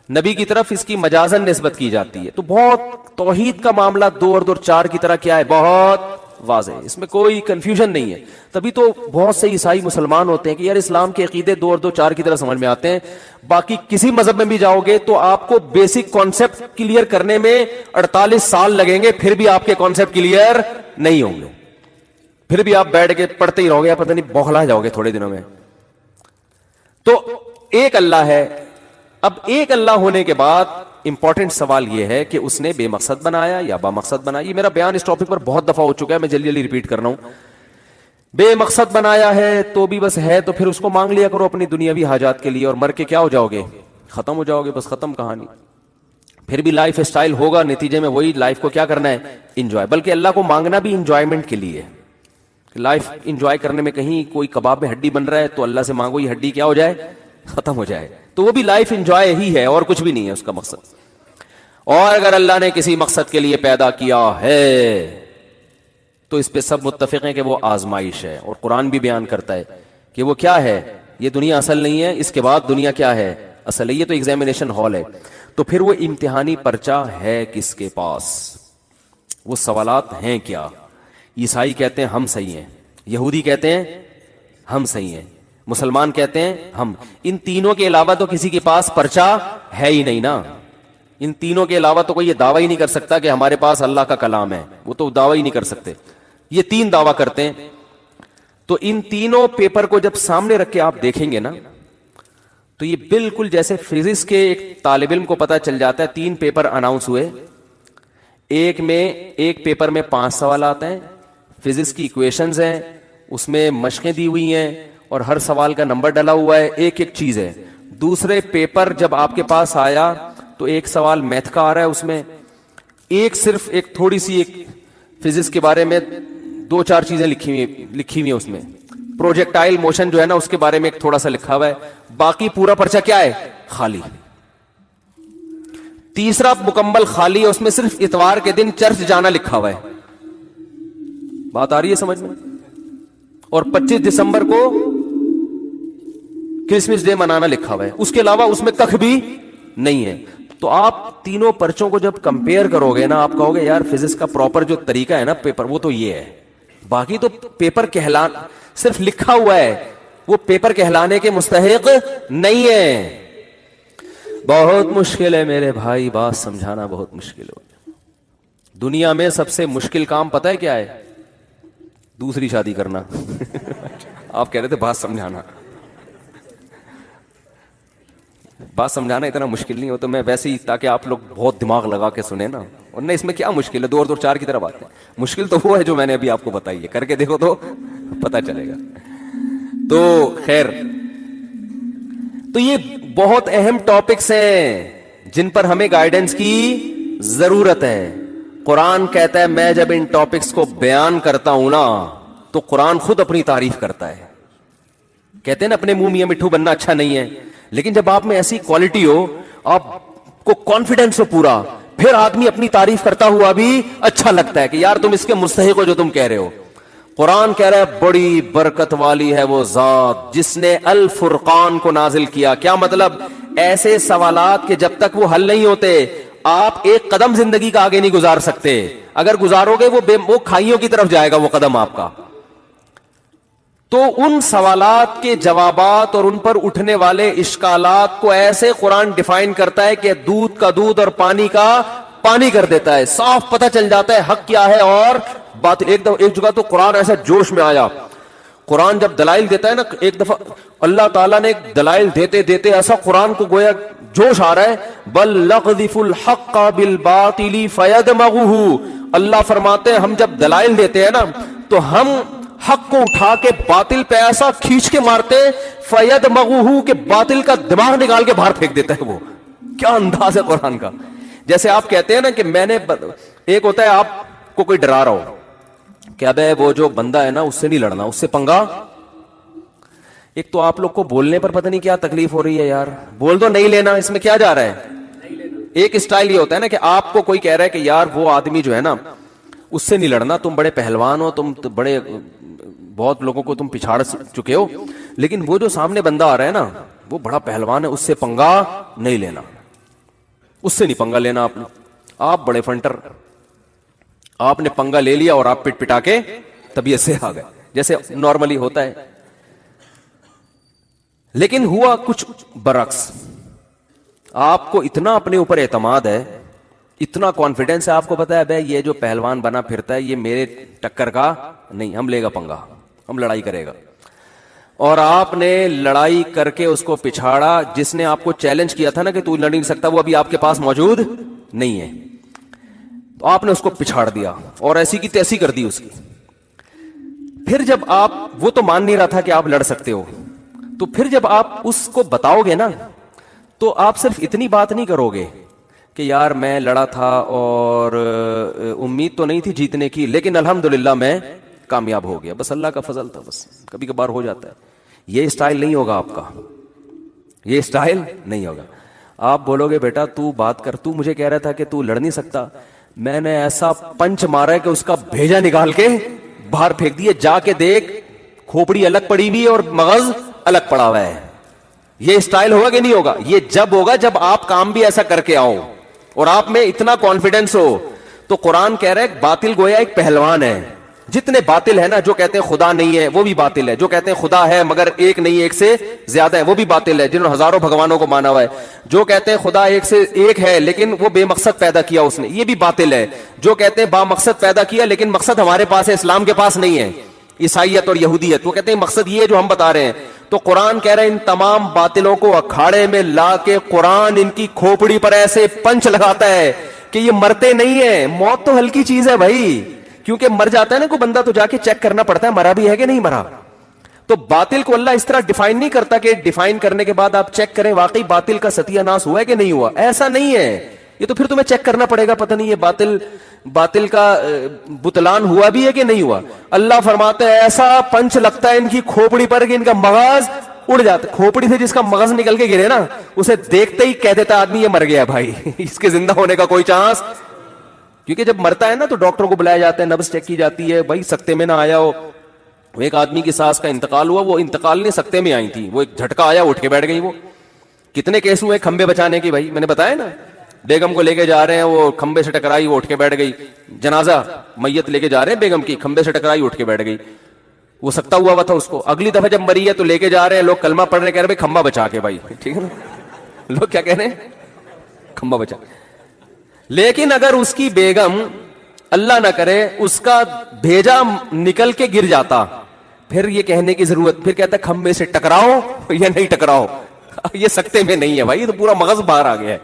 نبی کی طرف اس کی مجازن نسبت کی جاتی ہے. تو بہت توحید کا معاملہ 2 اور 2 4 کی طرح کیا ہے, بہت واضح ہے, اس میں کوئی کنفیوژن نہیں ہے. تبھی تو بہت سے عیسائی مسلمان ہوتے ہیں کہ یار اسلام کے عقیدے 2 اور 2 4 کی طرح سمجھ میں آتے ہیں. باقی کسی مذہب میں بھی جاؤ گے تو آپ کو بیسک کانسیپٹ کلیئر کرنے میں 48 سال لگیں گے, پھر بھی آپ کے کانسیپٹ کلیئر نہیں ہوں گے, پھر بھی آپ بیٹھ کے پڑھتے ہی رہو گے, پتہ نہیں بوکھلا جاؤ گے تھوڑے دنوں میں. تو ایک اللہ ہے. اب ایک اللہ ہونے کے بعد امپورٹنٹ سوال یہ ہے کہ اس نے بے مقصد بنایا یا با مقصد بنایا. یہ میرا بیان اس ٹاپک پر بہت دفعہ ہو چکا ہے, میں جلدی جلدی ریپیٹ کر رہا ہوں. بے مقصد بنایا ہے تو بھی بس ہے, تو پھر اس کو مانگ لیا کرو اپنی دنیاوی حاجات کے لیے, اور مر کے کیا ہو جاؤ گے, ختم ہو جاؤ گے, بس ختم کہانی. پھر بھی لائف اسٹائل ہوگا, نتیجے میں وہی لائف کو کیا کرنا ہے, انجوائے. بلکہ اللہ کو مانگنا بھی انجوائمنٹ کے لیے, لائف انجوائے کرنے میں کہیں کوئی کباب میں ہڈی بن رہا ہے تو اللہ سے مانگو یہ ہڈی کیا ہو جائے, ختم ہو جائے. تو وہ بھی لائف انجوائے ہی ہے اور کچھ بھی نہیں ہے اس کا مقصد. اور اگر اللہ نے کسی مقصد کے لیے پیدا کیا ہے تو اس پہ سب متفق ہیں کہ وہ آزمائش ہے. اور قرآن بھی بیان کرتا ہے کہ وہ کیا ہے, یہ دنیا اصل نہیں ہے, اس کے بعد دنیا کیا ہے, اصل ہے. یہ تو ایگزامینیشن ہال ہے. تو پھر وہ امتحانی پرچہ ہے کس کے پاس, وہ سوالات ہیں کیا. عیسائی کہتے ہیں ہم صحیح ہیں, یہودی کہتے ہیں ہم صحیح ہیں, مسلمان کہتے ہیں ہم. ان تینوں کے علاوہ تو کسی کے پاس پرچہ ہے ہی نہیں نا. ان تینوں کے علاوہ تو کوئی یہ دعویٰ ہی نہیں کر سکتا کہ ہمارے پاس اللہ کا کلام ہے, وہ تو دعویٰ ہی نہیں کر سکتے. یہ 3 دعویٰ کرتے ہیں. تو ان تینوں پیپر کو جب سامنے رکھ کے آپ دیکھیں گے نا, تو یہ بالکل جیسے فزکس کے ایک طالب علم کو پتا چل جاتا ہے 3 پیپر اناؤنس ہوئے, ایک پیپر میں 5 سوالات ہیں, فزکس کی ایکویشنز ہیں, اس میں مشقیں دی ہوئی ہیں اور ہر سوال کا نمبر ڈلا ہوا ہے, ایک ایک چیز ہے. دوسرے پیپر جب آپ کے پاس آیا تو ایک سوال میتھ کا آ رہا ہے, اس میں صرف ایک تھوڑی سی ایک فزکس کے بارے میں 2 4 چیزیں لکھی ہوئی ہیں, اس میں پروجیکٹائل موشن جو ہے نا اس کے بارے میں ایک تھوڑا سا لکھا ہوا ہے, باقی پورا پرچہ کیا ہے, خالی. تیسرا مکمل خالی ہے, اس میں صرف اتوار کے دن چرچ جانا لکھا ہوا ہے. بات آ رہی ہے سمجھ میں؟ اور 25 دسمبر کو کرسمس ڈے منانا لکھا ہوا ہے, اس کے علاوہ اس میں کخ بھی نہیں ہے. تو آپ تینوں پرچوں کو جب کمپیئر کرو گے نا, آپ کہو گے یار فزکس کا پراپر جو طریقہ ہے نا پیپر, وہ تو یہ ہے. باقی تو پیپر صرف لکھا ہوا ہے, وہ پیپر کہلانے کے مستحق نہیں ہے. بہت مشکل ہے میرے بھائی, بات سمجھانا بہت مشکل ہو. دنیا میں سب سے مشکل کام پتہ ہے کیا ہے, دوسری شادی کرنا. آپ کہہ رہے تھے بات سمجھانا, بات سمجھانا اتنا مشکل نہیں ہو, تو میں ویسے ہی تاکہ آپ لوگ بہت دماغ لگا کے سنیں نا, ورنہ اس میں کیا مشکل ہے, 2 اور 2 4 کی طرف آتے ہیں. مشکل تو وہ ہے جو میں نے ابھی آپ کو بتائی ہے, کر کے دیکھو تو پتا چلے گا. تو خیر, تو یہ بہت اہم ٹاپکس ہیں جن پر ہمیں گائیڈنس کی ضرورت ہے. قرآن کہتا ہے میں جب ان ٹاپکس کو بیان کرتا ہوں نا تو قرآن خود اپنی تعریف کرتا ہے. کہتے ہیں نا اپنے منہ میاں مٹھو بننا اچھا نہیں ہے, لیکن جب آپ میں ایسی کوالٹی ہو, آپ کو کانفیڈنس ہو پورا, پھر آدمی اپنی تعریف کرتا ہوا بھی اچھا لگتا ہے کہ یار تم اس کے مستحق ہو جو تم کہہ رہے ہو. قرآن کہہ رہا ہے بڑی برکت والی ہے وہ ذات جس نے الفرقان کو نازل کیا. کیا مطلب؟ ایسے سوالات کے جب تک وہ حل نہیں ہوتے آپ ایک قدم زندگی کا آگے نہیں گزار سکتے. اگر گزارو گے وہ کھائیوں کی طرف جائے گا وہ قدم آپ کا. تو ان سوالات کے جوابات اور ان پر اٹھنے والے اشکالات کو ایسے قرآن ڈیفائن کرتا ہے کہ دودھ کا دودھ اور پانی کا پانی کر دیتا ہے. صاف پتہ چل جاتا ہے حق کیا ہے اور بات. ایک جگہ تو قرآن ایسا جوش میں آیا, قرآن جب دلائل دیتا ہے نا, ایک دفعہ اللہ تعالیٰ نے دلائل دیتے دیتے ایسا قرآن کو گویا جوش آ رہا ہے, بل نقذف الحق بالباطل فیدمغه. اللہ فرماتے ہیں ہم جب دلائل دیتے ہیں نا تو ہم حق کو اٹھا کے باطل پہ ایسا کھینچ کے مارتے فیدمغه کہ باطل کا دماغ نکال کے باہر پھینک دیتا ہے. وہ کیا انداز ہے قرآن کا. جیسے آپ کہتے ہیں نا کہ میں نے, ایک ہوتا ہے آپ کو کوئی ڈرا رہا ہو کہ ابے وہ جو بندہ ہے نا اس سے نہیں لڑنا, اس سے پنگا. ایک تو آپ لوگ کو بولنے پر پتہ نہیں کیا تکلیف ہو رہی ہے یار, بول دو نہیں لینا, اس میں کیا جا رہا ہے. ایک اسٹائل یہ ہوتا ہے نا کہ آپ کو کوئی کہہ رہا ہے کہ یار وہ آدمی جو ہے نا اس سے نہیں لڑنا, تم بڑے پہلوان ہو, تم بڑے بہت لوگوں کو تم پچھاڑ چکے ہو, لیکن وہ جو سامنے بندہ آ رہا ہے نا وہ بڑا پہلوان ہے, اس سے پنگا نہیں لینا, اس سے نہیں پنگا لینا. آپ بڑے فنٹر, آپ نے پنگا لے لیا اور آپ پٹ پٹا کے طبیعت سے آ گئے, جیسے نارملی ہوتا ہے. لیکن ہوا کچھ برعکس, آپ کو اتنا اپنے اوپر اعتماد ہے, اتنا کانفیڈینس ہے, آپ کو پتا ہے بھائی یہ جو پہلوان بنا پھرتا ہے یہ میرے ٹکر کا نہیں, ہم لے گا پنگا, ہم لڑائی کرے گا. اور آپ نے لڑائی کر کے اس کو پچھاڑا. جس نے آپ کو چیلنج کیا تھا نا کہ تو لڑ نہیں سکتا, وہ ابھی آپ کے پاس موجود نہیں ہے, تو آپ نے اس کو پچھاڑ دیا اور ایسی کی تیسی کر دی اس کی. پھر جب آپ, وہ تو مان نہیں رہا تھا کہ آپ لڑ سکتے ہو, تو پھر جب آپ اس کو بتاؤ گے نا تو آپ صرف اتنی بات نہیں کرو گے کہ یار میں لڑا تھا اور امید تو نہیں تھی جیتنے کی, لیکن الحمدللہ میں کامیاب ہو گیا, بس اللہ کا فضل تھا, بس کبھی کبھار ہو جاتا ہے. یہ اسٹائل نہیں ہوگا آپ کا, یہ اسٹائل نہیں ہوگا. آپ بولو گے بیٹا تو بات کر, تو مجھے کہہ رہا تھا کہ تو لڑ نہیں سکتا, میں نے ایسا پنچ مارا ہے کہ اس کا بھیجا نکال کے باہر پھینک دیے, جا کے دیکھ کھوپڑی الگ پڑی ہوئی اور مغز الگ پڑا ہوا ہے. یہ اسٹائل ہوگا کہ نہیں ہوگا؟ یہ جب ہوگا جب آپ کام بھی ایسا کر کے آؤ اور آپ میں اتنا کانفیڈنس ہو. تو قرآن کہہ رہا ہے باطل گویا ایک پہلوان ہے. جتنے باطل ہے نا, جو کہتے ہیں خدا نہیں ہے وہ بھی باطل ہے, جو کہتے ہیں خدا ہے مگر ایک نہیں ایک سے زیادہ ہے وہ بھی باطل ہے, جنہوں نے ہزاروں بھگوانوں کو مانا ہوا ہے. جو کہتے ہیں خدا ایک سے ایک ہے لیکن وہ بے مقصد پیدا کیا اس نے, یہ بھی باطل ہے. جو کہتے ہیں با مقصد پیدا کیا لیکن مقصد ہمارے پاس ہے, اسلام کے پاس نہیں ہے, عیسائیت اور یہودیت, وہ کہتے ہیں مقصد یہ ہے جو ہم بتا رہے ہیں. تو قرآن کہہ رہے ہیں ان تمام باطلوں کو اکھاڑے میں لا کے قرآن ان کی کھوپڑی پر ایسے پنچ لگاتا ہے کہ یہ مرتے نہیں ہیں. موت تو ہلکی چیز ہے بھائی, کیونکہ مر جاتا ہے نا کوئی بندہ تو جا کے چیک کرنا پڑتا ہے مرا بھی ہے کہ نہیں مرا. تو باطل کو اللہ اس طرح ڈیفائن نہیں کرتا کہ ڈیفائن کرنے کے بعد آپ چیک کریں واقعی باطل کا ستیہ ناش ہوا ہے کہ نہیں ہوا, ایسا نہیں ہے. یہ تو پھر تمہیں چیک کرنا پڑے گا, پتہ نہیں یہ باطل کا بطلان ہوا بھی ہے کہ نہیں ہوا. اللہ فرماتے ہیں ایسا پنچ لگتا ہے ان کی کھوپڑی پر کہ ان کا مغز اڑ جاتا ہے. کھوپڑی سے جس کا مغز نکل کے گرے نا اسے دیکھتے ہی کہہ دیتا آدمی یہ مر گیا بھائی, اس کے زندہ ہونے کا کوئی چانس. کیونکہ جب مرتا ہے نا تو ڈاکٹر کو بلایا جاتا ہے, نبض چیک کی جاتی ہے, بھائی سکتے میں نہ آیا ہو. ایک آدمی کی ساس کا انتقال ہوا, وہ انتقال نہیں سکتے میں آئی تھی, وہ ایک جھٹکا آیا اٹھ کے بیٹھ گئی. وہ کتنے کیس ہوئے کھمبے بچانے کی, بھائی میں نے بتایا نا, بیگم کو لے کے جا رہے ہیں وہ کھمبے سے ٹکرائی, وہ اٹھ کے بیٹھ گئی. جنازہ میت لے کے جا رہے ہیں بیگم کی, کھمبے سے ٹکرائی اٹھ کے بیٹھ گئی. وہ سکتا ہوا تھا اس کو. اگلی دفعہ جب مری ہے تو لے کے جا رہے ہیں لوگ کلمہ پڑھ رہے, کہہ رہے بھائی کھمبا بچا کے, بھائی ٹھیک ہے نا, لوگ کیا کہہ رہے ہیں کھمبا بچا. لیکن اگر اس کی بیگم اللہ نہ کرے اس کا بھیجا نکل کے گر جاتا, پھر یہ کہنے کی ضرورت, پھر کہتا ہے کھمبے سے ٹکراؤ یا نہیں ٹکراؤ. یہ سکتے میں نہیں ہے بھائی, یہ تو پورا مغز باہر آ گیا ہے.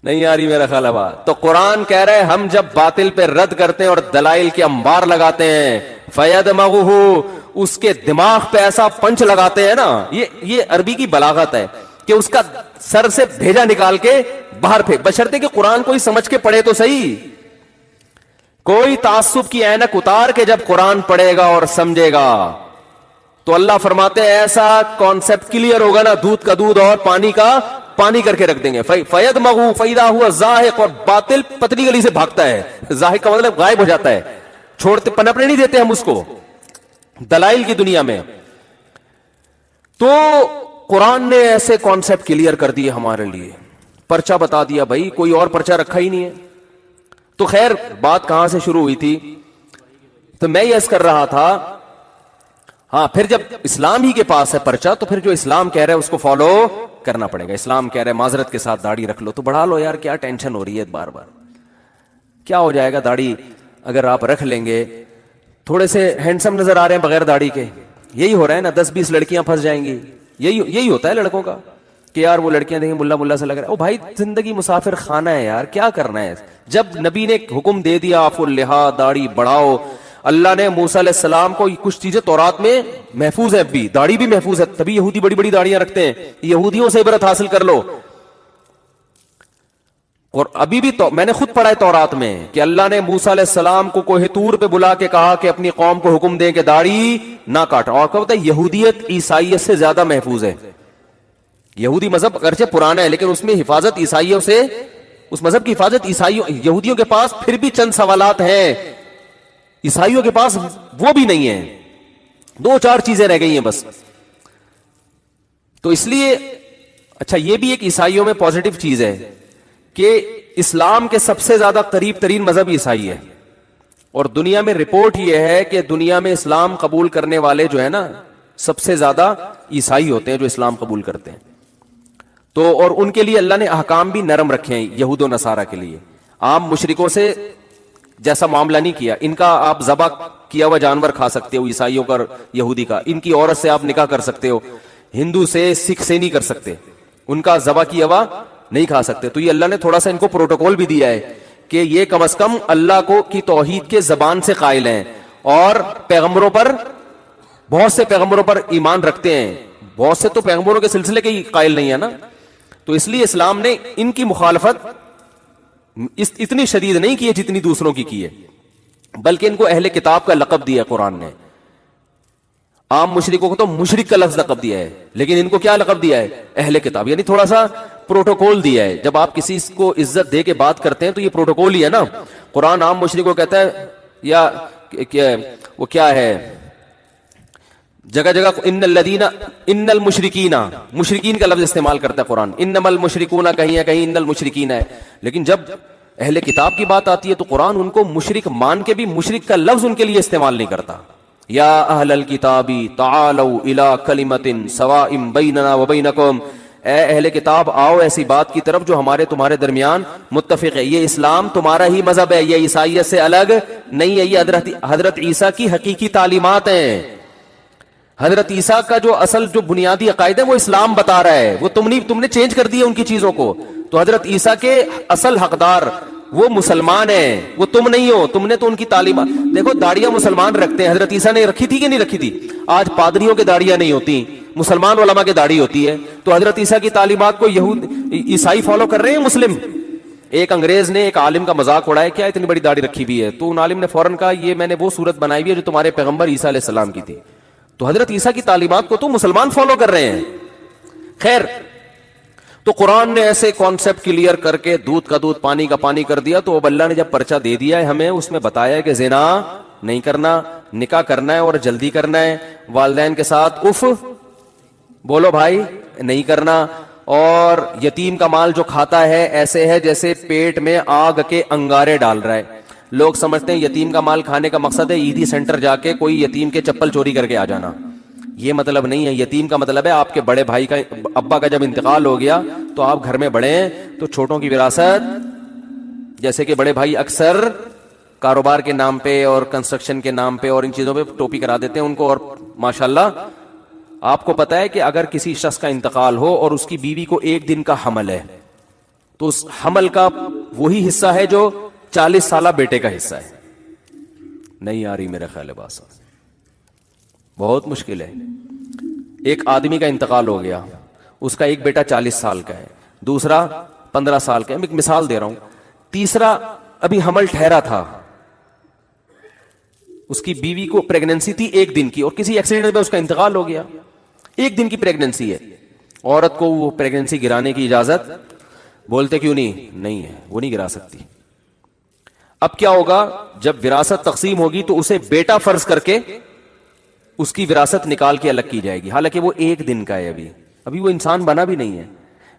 نہیں آ رہی میرا خیال ہے بات. تو قرآن کہہ رہے ہم جب باطل پہ رد کرتے ہیں اور دلائل کے انبار لگاتے ہیں, فَيَدْمَغُهُ, اس کے دماغ پہ ایسا پنچ لگاتے ہیں نا, یہ عربی کی بلاغت ہے کہ اس کا سر سے بھیجا نکال کے باہر پھینک, بشرطے کہ قرآن کوئی سمجھ کے پڑھے تو صحیح. کوئی تعصب کی اینک اتار کے جب قرآن پڑھے گا اور سمجھے گا تو اللہ فرماتے ہیں ایسا کانسیپٹ کلیئر ہوگا نا, دودھ کا دودھ اور پانی کا پانی کر کے رکھ دیں گے. فَيَدْمَغُ فَإِذَا هُوَ زَاهِقٌ, اور باطل پتلی گلی سے بھاگتا ہے. زاہق کا مطلب غائب ہو جاتا ہے, چھوڑتے پنپنے نہیں دیتے ہم اس کو دلائل کی دنیا میں. تو قرآن نے ایسے کانسیپٹ کلیئر کر دیے ہمارے لیے, پرچہ بتا دیا بھائی, کوئی اور پرچہ رکھا ہی نہیں ہے. تو خیر بات کہاں سے شروع ہوئی تھی, تو میں یہ عرض کر رہا تھا, ہاں پھر جب اسلام ہی کے پاس ہے پرچہ تو پھر جو اسلام کہہ رہا ہے اس کو فالو کرنا پڑے گا. اسلام کہہ رہے معذرت کے ساتھ داڑھی رکھ لو, تو بڑھا لو یار, کیا ٹینشن ہو رہی ہے بار بار, کیا ہو جائے گا داڑھی اگر آپ رکھ لیں گے. تھوڑے سے ہینڈسم نظر آ رہے ہیں بغیر داڑھی کے, یہی ہو رہا ہے نا, 10-20 لڑکیاں پھنس جائیں گی, یہی ہوتا ہے لڑکوں کا کہ یار وہ لڑکیاں دیکھیں ملا ملا سے لگ رہا ہے. او بھائی زندگی مسافر خانہ ہے یار, کیا کرنا ہے. جب نبی نے حکم دے دیا آپ اللحا, داڑھی بڑھاؤ, اللہ نے موسیٰ علیہ السلام کو کچھ چیزیں تورات میں محفوظ ہے, بھی داڑھی بھی محفوظ ہے, تبھی یہودی بڑی بڑی داڑیاں رکھتے ہیں. یہودیوں سے عبرت حاصل کر لو. اور ابھی بھی تو میں نے خود پڑھا ہے تورات میں کہ اللہ نے موسیٰ علیہ السلام کو کوہ طور پہ بلا کے کہا کہ اپنی قوم کو حکم دیں کہ داڑھی نہ کاٹا. اور کہا ہوتا ہے یہودیت عیسائیت سے زیادہ محفوظ ہے. یہودی مذہب اگرچہ پرانا ہے لیکن اس میں حفاظت عیسائیوں سے, اس مذہب کی حفاظت یہودیوں کے پاس پھر بھی چند سوالات ہیں, عیسائیوں کے پاس وہ بھی نہیں ہے, 2-4 چیزیں رہ گئی ہیں بس. تو اس لیے اچھا یہ بھی ایک عیسائیوں میں پازیٹو چیز ہے کہ اسلام کے سب سے زیادہ قریب ترین مذہب عیسائی ہے, اور دنیا میں رپورٹ یہ ہے کہ دنیا میں اسلام قبول کرنے والے جو ہے نا سب سے زیادہ عیسائی ہوتے ہیں جو اسلام قبول کرتے ہیں. تو اور ان کے لیے اللہ نے احکام بھی نرم رکھے ہیں یہود و نصارہ کے لیے. عام مشرکوں سے جیسا معاملہ نہیں کیا. ان کا آپ ذبح کیا ہوا جانور کھا سکتے ہو, عیسائیوں کا یہودی کا. ان کی عورت سے آپ نکاح کر سکتے ہو, ہندو سے سکھ سے نہیں کر سکتے, ان کا ذبح کیا ہوا نہیں کھا سکتے. تو یہ اللہ نے تھوڑا سا ان کو پروٹوکول بھی دیا ہے کہ یہ کم از کم اللہ کو کی توحید کے زبان سے قائل ہیں اور پیغمبروں پر, بہت سے پیغمبروں پر ایمان رکھتے ہیں. بہت سے تو پیغمبروں کے سلسلے کے قائل نہیں ہے نا. تو اس لیے اسلام نے ان کی مخالفت اتنی شدید نہیں کی ہے جتنی دوسروں کی ہے, بلکہ ان کو اہل کتاب کا لقب دیا قرآن نے. عام مشرکوں کو تو مشرک کا لفظ لقب دیا ہے, لیکن ان کو کیا لقب دیا ہے؟ اہل کتاب. یعنی تھوڑا سا پروٹوکول دیا ہے. جب آپ کسی کو عزت دے کے بات کرتے ہیں تو یہ پروٹوکول ہی ہے نا. قرآن عام مشرکوں کو کہتا ہے, یا وہ کیا ہے, جگہ جگہ ان الذین ان المشرکین, مشرکین کا لفظ استعمال کرتا ہے قرآن. انما المشرکون کہیں ہے, کہیں ان المشرکین ہے. لیکن جب اہل کتاب کی بات آتی ہے تو قرآن ان کو مشرک مان کے بھی مشرک کا لفظ ان کے لیے استعمال نہیں کرتا. یا اہل الکتاب تعالوا الی کلمۃ سواء بیننا وبینکم, اے اہل کتاب آؤ ایسی بات کی طرف جو ہمارے تمہارے درمیان متفق ہے. یہ اسلام تمہارا ہی مذہب ہے, یہ عیسائیت سے الگ نہیں ہے. یہ حضرت عیسیٰ کی حقیقی تعلیمات ہیں. حضرت عیسیٰ کا جو اصل جو بنیادی عقائد ہے وہ اسلام بتا رہا ہے, وہ تم نے چینج کر دیا ان کی چیزوں کو. تو حضرت عیسیٰ کے اصل حقدار وہ مسلمان ہیں, وہ تم نہیں ہو. تم نے تو ان کی تعلیمات دیکھو. داڑیاں مسلمان رکھتے ہیں, حضرت عیسیٰ نے رکھی تھی کہ نہیں رکھی تھی؟ آج پادریوں کے داڑیاں نہیں ہوتی, مسلمان علماء کے داڑھی ہوتی ہے. تو حضرت عیسیٰ کی تعلیمات کو عیسائی فالو کر رہے ہیں, مسلم. ایک انگریز نے ایک عالم کا مذاق اڑایا, کیا اتنی بڑی داڑھی رکھی ہوئی ہے؟ تو ان عالم نے فوراً کہا یہ میں نے وہ صورت بنائی ہوئی ہے جو تمہارے پیغمبر عیسیٰ علیہ السلام کی تھی. تو حضرت عیسیٰ کی تعلیمات کو تو مسلمان فالو کر رہے ہیں. خیر, تو قرآن نے ایسے کانسیپٹ کلیئر کر کے دودھ کا دودھ پانی کا پانی کر دیا. تو اب اللہ نے جب پرچہ دے دیا ہے ہمیں, اس میں بتایا ہے کہ زنا نہیں کرنا, نکاح کرنا ہے اور جلدی کرنا ہے, والدین کے ساتھ اف بولو بھائی نہیں کرنا, اور یتیم کا مال جو کھاتا ہے ایسے ہے جیسے پیٹ میں آگ کے انگارے ڈال رہا ہے. لوگ سمجھتے ہیں یتیم کا مال کھانے کا مقصد ہے عیدی سینٹر جا کے کوئی یتیم کے چپل چوری کر کے آ جانا. یہ مطلب نہیں ہے. یتیم کا مطلب ہے آپ کے بڑے بھائی کا, ابا کا جب انتقال ہو گیا تو آپ گھر میں بڑے ہیں, تو چھوٹوں کی وراثت, جیسے کہ بڑے بھائی اکثر کاروبار کے نام پہ اور کنسٹرکشن کے نام پہ اور ان چیزوں پہ ٹوپی کرا دیتے ہیں ان کو. اور ماشاءاللہ آپ کو پتا ہے کہ اگر کسی شخص کا انتقال ہو اور اس کی بیوی کو 1 دن کا حمل ہے تو اس حمل کا وہی حصہ ہے جو 40 سالہ بیٹے کا حصہ ہے. نہیں آ رہی میرے خیال بات, بہت مشکل ہے. ایک آدمی کا انتقال ہو گیا, اس کا ایک بیٹا 40 سال کا ہے, دوسرا 15 سال کا ہے, میں ایک مثال دے رہا ہوں, تیسرا ابھی حمل ٹھہرا تھا, اس کی بیوی کو پریگننسی تھی 1 دن کی اور کسی ایکسیڈنٹ میں اس کا انتقال ہو گیا. 1 دن کی پریگننسی ہے, عورت کو وہ پریگننسی گرانے کی اجازت بولتے کیوں نہیں ہے, وہ نہیں گرا سکتی. اب کیا ہوگا جب وراثت تقسیم ہوگی تو اسے بیٹا فرض کر کے اس کی وراثت نکال کے الگ کی جائے گی, حالانکہ وہ 1 دن کا ہے, ابھی وہ انسان بنا بھی نہیں ہے.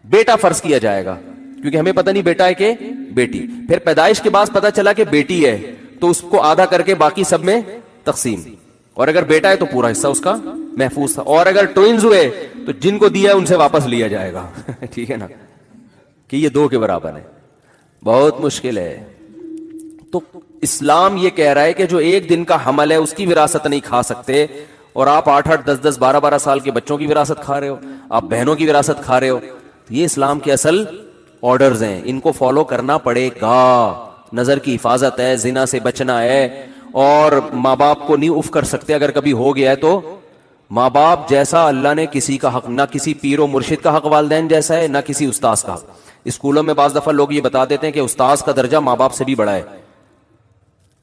بیٹا فرض کیا جائے گا کیونکہ ہمیں پتہ نہیں بیٹا ہے کہ بیٹی. پھر پیدائش کے بعد پتہ چلا کہ بیٹی ہے تو اس کو آدھا کر کے باقی سب میں تقسیم, اور اگر بیٹا ہے تو پورا حصہ اس کا محفوظ تھا. اور اگر ٹوئنز ہوئے تو جن کو دیا ان سے واپس لیا جائے گا. ٹھیک ہے نا, کہ یہ 2 کے برابر ہے. بہت مشکل ہے. تو اسلام یہ کہہ رہا ہے کہ جو 1 دن کا حمل ہے اس کی وراثت نہیں کھا سکتے, اور آپ 8-8, 10-10, 12-12 سال کے بچوں کی وراثت کھا رہے ہو, آپ بہنوں کی وراثت کھا رہے ہو. یہ اسلام کے اصل آرڈرز ہیں, ان کو فالو کرنا پڑے گا. نظر کی حفاظت ہے, زنا سے بچنا ہے, اور ماں باپ کو نہیں اف کر سکتے اگر کبھی ہو گیا ہے تو. ماں باپ جیسا اللہ نے کسی کا حق, نہ کسی پیر و مرشد کا حق والدین جیسا ہے, نہ کسی استاذ کا حق. اسکولوں میں بعض دفعہ لوگ یہ بتا دیتے ہیں کہ استاذ کا درجہ ماں باپ سے بھی بڑا ہے،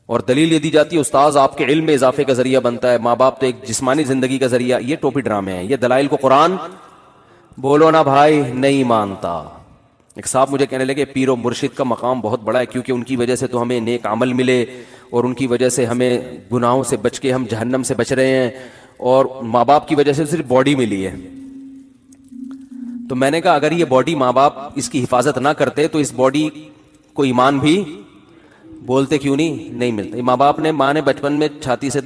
اور دلیل یہ دی جاتی ہے استاذ آپ کے علم میں اضافے کا ذریعہ بنتا ہے، ماں باپ تو ایک جسمانی زندگی کا ذریعہ۔ یہ ٹوپی ڈرامے ہیں، یہ دلائل کو قرآن بولو نا بھائی نہیں مانتا۔ ایک صاحب مجھے کہنے لگے پیر و مرشد کا مقام بہت بڑا ہے، کیونکہ ان کی وجہ سے تو ہمیں نیک عمل ملے، اور ان کی وجہ سے ہمیں گناہوں سے بچ کے ہم جہنم سے بچ رہے ہیں، اور ماں باپ کی وجہ سے صرف باڈی ملی ہے۔ تو میں نے کہا اگر یہ باڈی ماں باپ اس کی حفاظت نہ کرتے تو اس باڈی کو ایمان بھی بولتے کیوں نہیں ملتا۔ ماں باپ نے، ماں نے بچپن میں چھاتی سے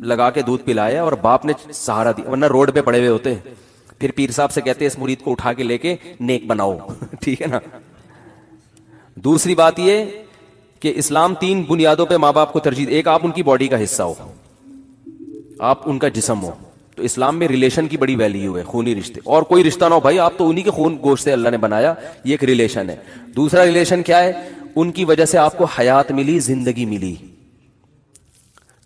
لگا کے دودھ پلایا اور باپ نے سہارا دیا، ورنہ روڈ پہ پڑے ہوئے ہوتے۔ پھر پیر صاحب سے کہتے اس مرید کو اٹھا کے لے کے نیک بناؤ، ٹھیک ہے نا۔ دوسری بات یہ کہ اسلام 3 بنیادوں پہ ماں باپ کو ترجیح، ایک آپ ان کی باڈی کا حصہ ہو، آپ ان کا جسم ہو، تو اسلام میں ریلیشن کی بڑی ویلیو ہے، خونی رشتے، اور کوئی رشتہ نہ ہو بھائی، آپ تو انہی کے خون گوشت سے اللہ نے بنایا، یہ ایک ریلیشن ہے۔ دوسرا ریلیشن کیا ہے؟ ان کی وجہ سے آپ کو حیات ملی، زندگی ملی۔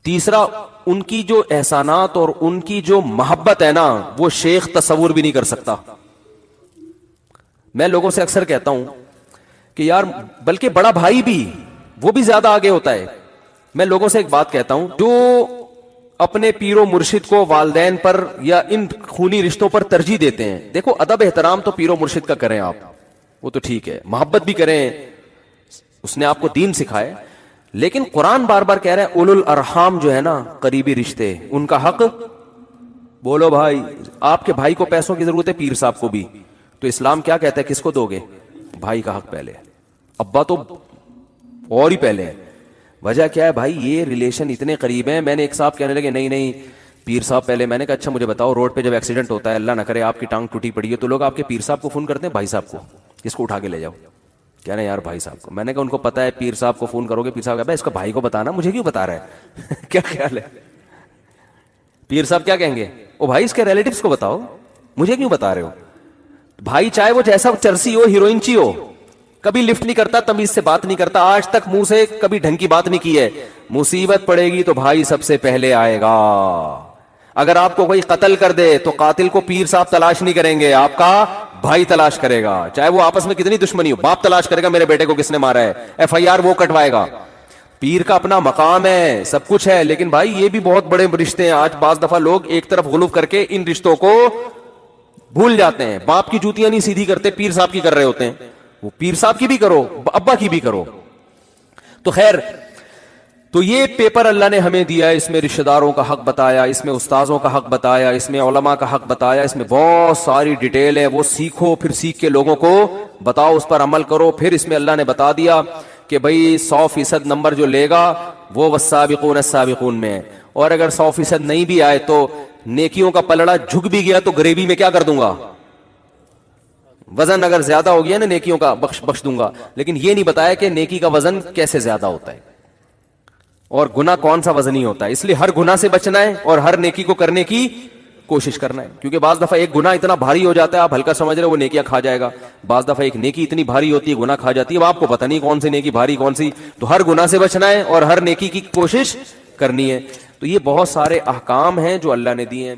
تیسرا ان کی جو احسانات اور ان کی جو محبت ہے نا، وہ شیخ تصور بھی نہیں کر سکتا۔ میں لوگوں سے اکثر کہتا ہوں کہ یار، بلکہ بڑا بھائی بھی، وہ بھی زیادہ آگے ہوتا ہے۔ میں لوگوں سے ایک بات کہتا ہوں، جو اپنے پیر و مرشد کو والدین پر یا ان خونی رشتوں پر ترجیح دیتے ہیں، دیکھو ادب احترام تو پیر و مرشد کا کریں آپ، وہ تو ٹھیک ہے، محبت بھی کریں، اس نے آپ کو دین سکھائے، لیکن قرآن بار بار کہہ رہے ہیں اولو الارحام جو ہے نا، قریبی رشتے، ان کا حق بولو بھائی۔ آپ کے بھائی کو پیسوں کی ضرورت ہے، پیر صاحب کو بھی، تو اسلام کیا کہتا ہے، کس کو دو گے؟ بھائی کا حق پہلے، ابا تو اور ہی پہلے ہے۔ وجہ کیا ہے بھائی؟ یہ ریلیشن اتنے قریب ہیں۔ میں نے ایک صاحب کہنے لگے نہیں پیر صاحب پہلے۔ میں نے کہا اچھا مجھے بتاؤ، روڈ پہ جب ایکسیڈنٹ ہوتا ہے، اللہ نہ کرے آپ کی ٹانگ ٹوٹی پڑی ہے، تو لوگ آپ کے پیر صاحب کو فون کرتے ہیں بھائی صاحب کو، اس کو اٹھا کے لے جاؤ؟ کہہ رہے ہیں یار بھائی صاحب کو۔ میں نے کہا ان کو پتا ہے پیر صاحب کو فون کرو گے، پیر صاحب کہا اس کا بھائی کو بتانا، مجھے کیوں بتا رہا ہے؟ کیا خیال ہے؟ پیر صاحب کیا کہیں گے؟ او بھائی اس کے ریلیٹیوز کو بتاؤ، مجھے کیوں بتا رہے ہو؟ بھائی چاہے وہ جیسا چرسی ہو، ہیروئنچی ہو، کبھی لفٹ نہیں کرتا، تمیز سے بات نہیں کرتا، آج تک منہ سے کبھی ڈھنگ کی بات نہیں کی ہے، مصیبت پڑے گی تو بھائی سب سے پہلے آئے گا۔ اگر آپ کو کوئی قتل کر دے تو قاتل کو پیر صاحب تلاش نہیں کریں گے، آپ کا بھائی تلاش کرے گا، چاہے وہ آپس میں کتنی دشمنی ہو، باپ تلاش کرے گا میرے بیٹے کو کس نے مارا ہے، FIR وہ کٹوائے گا۔ پیر کا اپنا مقام ہے، سب کچھ ہے، لیکن بھائی یہ بھی بہت بڑے رشتے ہیں۔ آج بعض دفعہ لوگ ایک طرف غلو کر کے ان رشتوں کو بھول جاتے ہیں، باپ کی جوتیاں نہیں سیدھی کرتے، پیر صاحب کی کر رہے ہوتے ہیں۔ وہ پیر صاحب کی بھی کرو، ابا کی بھی کرو۔ تو خیر، تو یہ پیپر اللہ نے ہمیں دیا ہے، اس میں رشتہ داروں کا حق بتایا، اس میں استاذوں کا حق بتایا، اس میں علماء کا حق بتایا، اس میں بہت ساری ڈیٹیل ہے، وہ سیکھو، پھر سیکھ کے لوگوں کو بتاؤ، اس پر عمل کرو۔ پھر اس میں اللہ نے بتا دیا کہ بھئی 100% نمبر جو لے گا وہ والسابقون السابقون میں ہے، اور اگر 100% نہیں بھی آئے تو نیکیوں کا پلڑا جھک بھی گیا تو گریوی میں کیا کر دوں گا؟ وزن اگر زیادہ ہو گیا نا نیکیوں کا بخش دوں گا، لیکن یہ نہیں بتایا کہ نیکی کا وزن کیسے زیادہ ہوتا ہے اور گناہ کون سا وزنی ہوتا ہے۔ اس لیے ہر گناہ سے بچنا ہے اور ہر نیکی کو کرنے کی کوشش کرنا ہے، کیونکہ بعض دفعہ ایک گناہ اتنا بھاری ہو جاتا ہے آپ ہلکا سمجھ رہے وہ نیکیاں کھا جائے گا، بعض دفعہ ایک نیکی اتنی بھاری ہوتی ہے گناہ کھا جاتی ہے، اب آپ کو پتہ نہیں کون سی نیکی بھاری کون سی، تو ہر گناہ سے بچنا ہے اور ہر نیکی کی کوشش کرنی ہے۔ تو یہ بہت سارے احکام ہیں جو اللہ نے دیے ہیں۔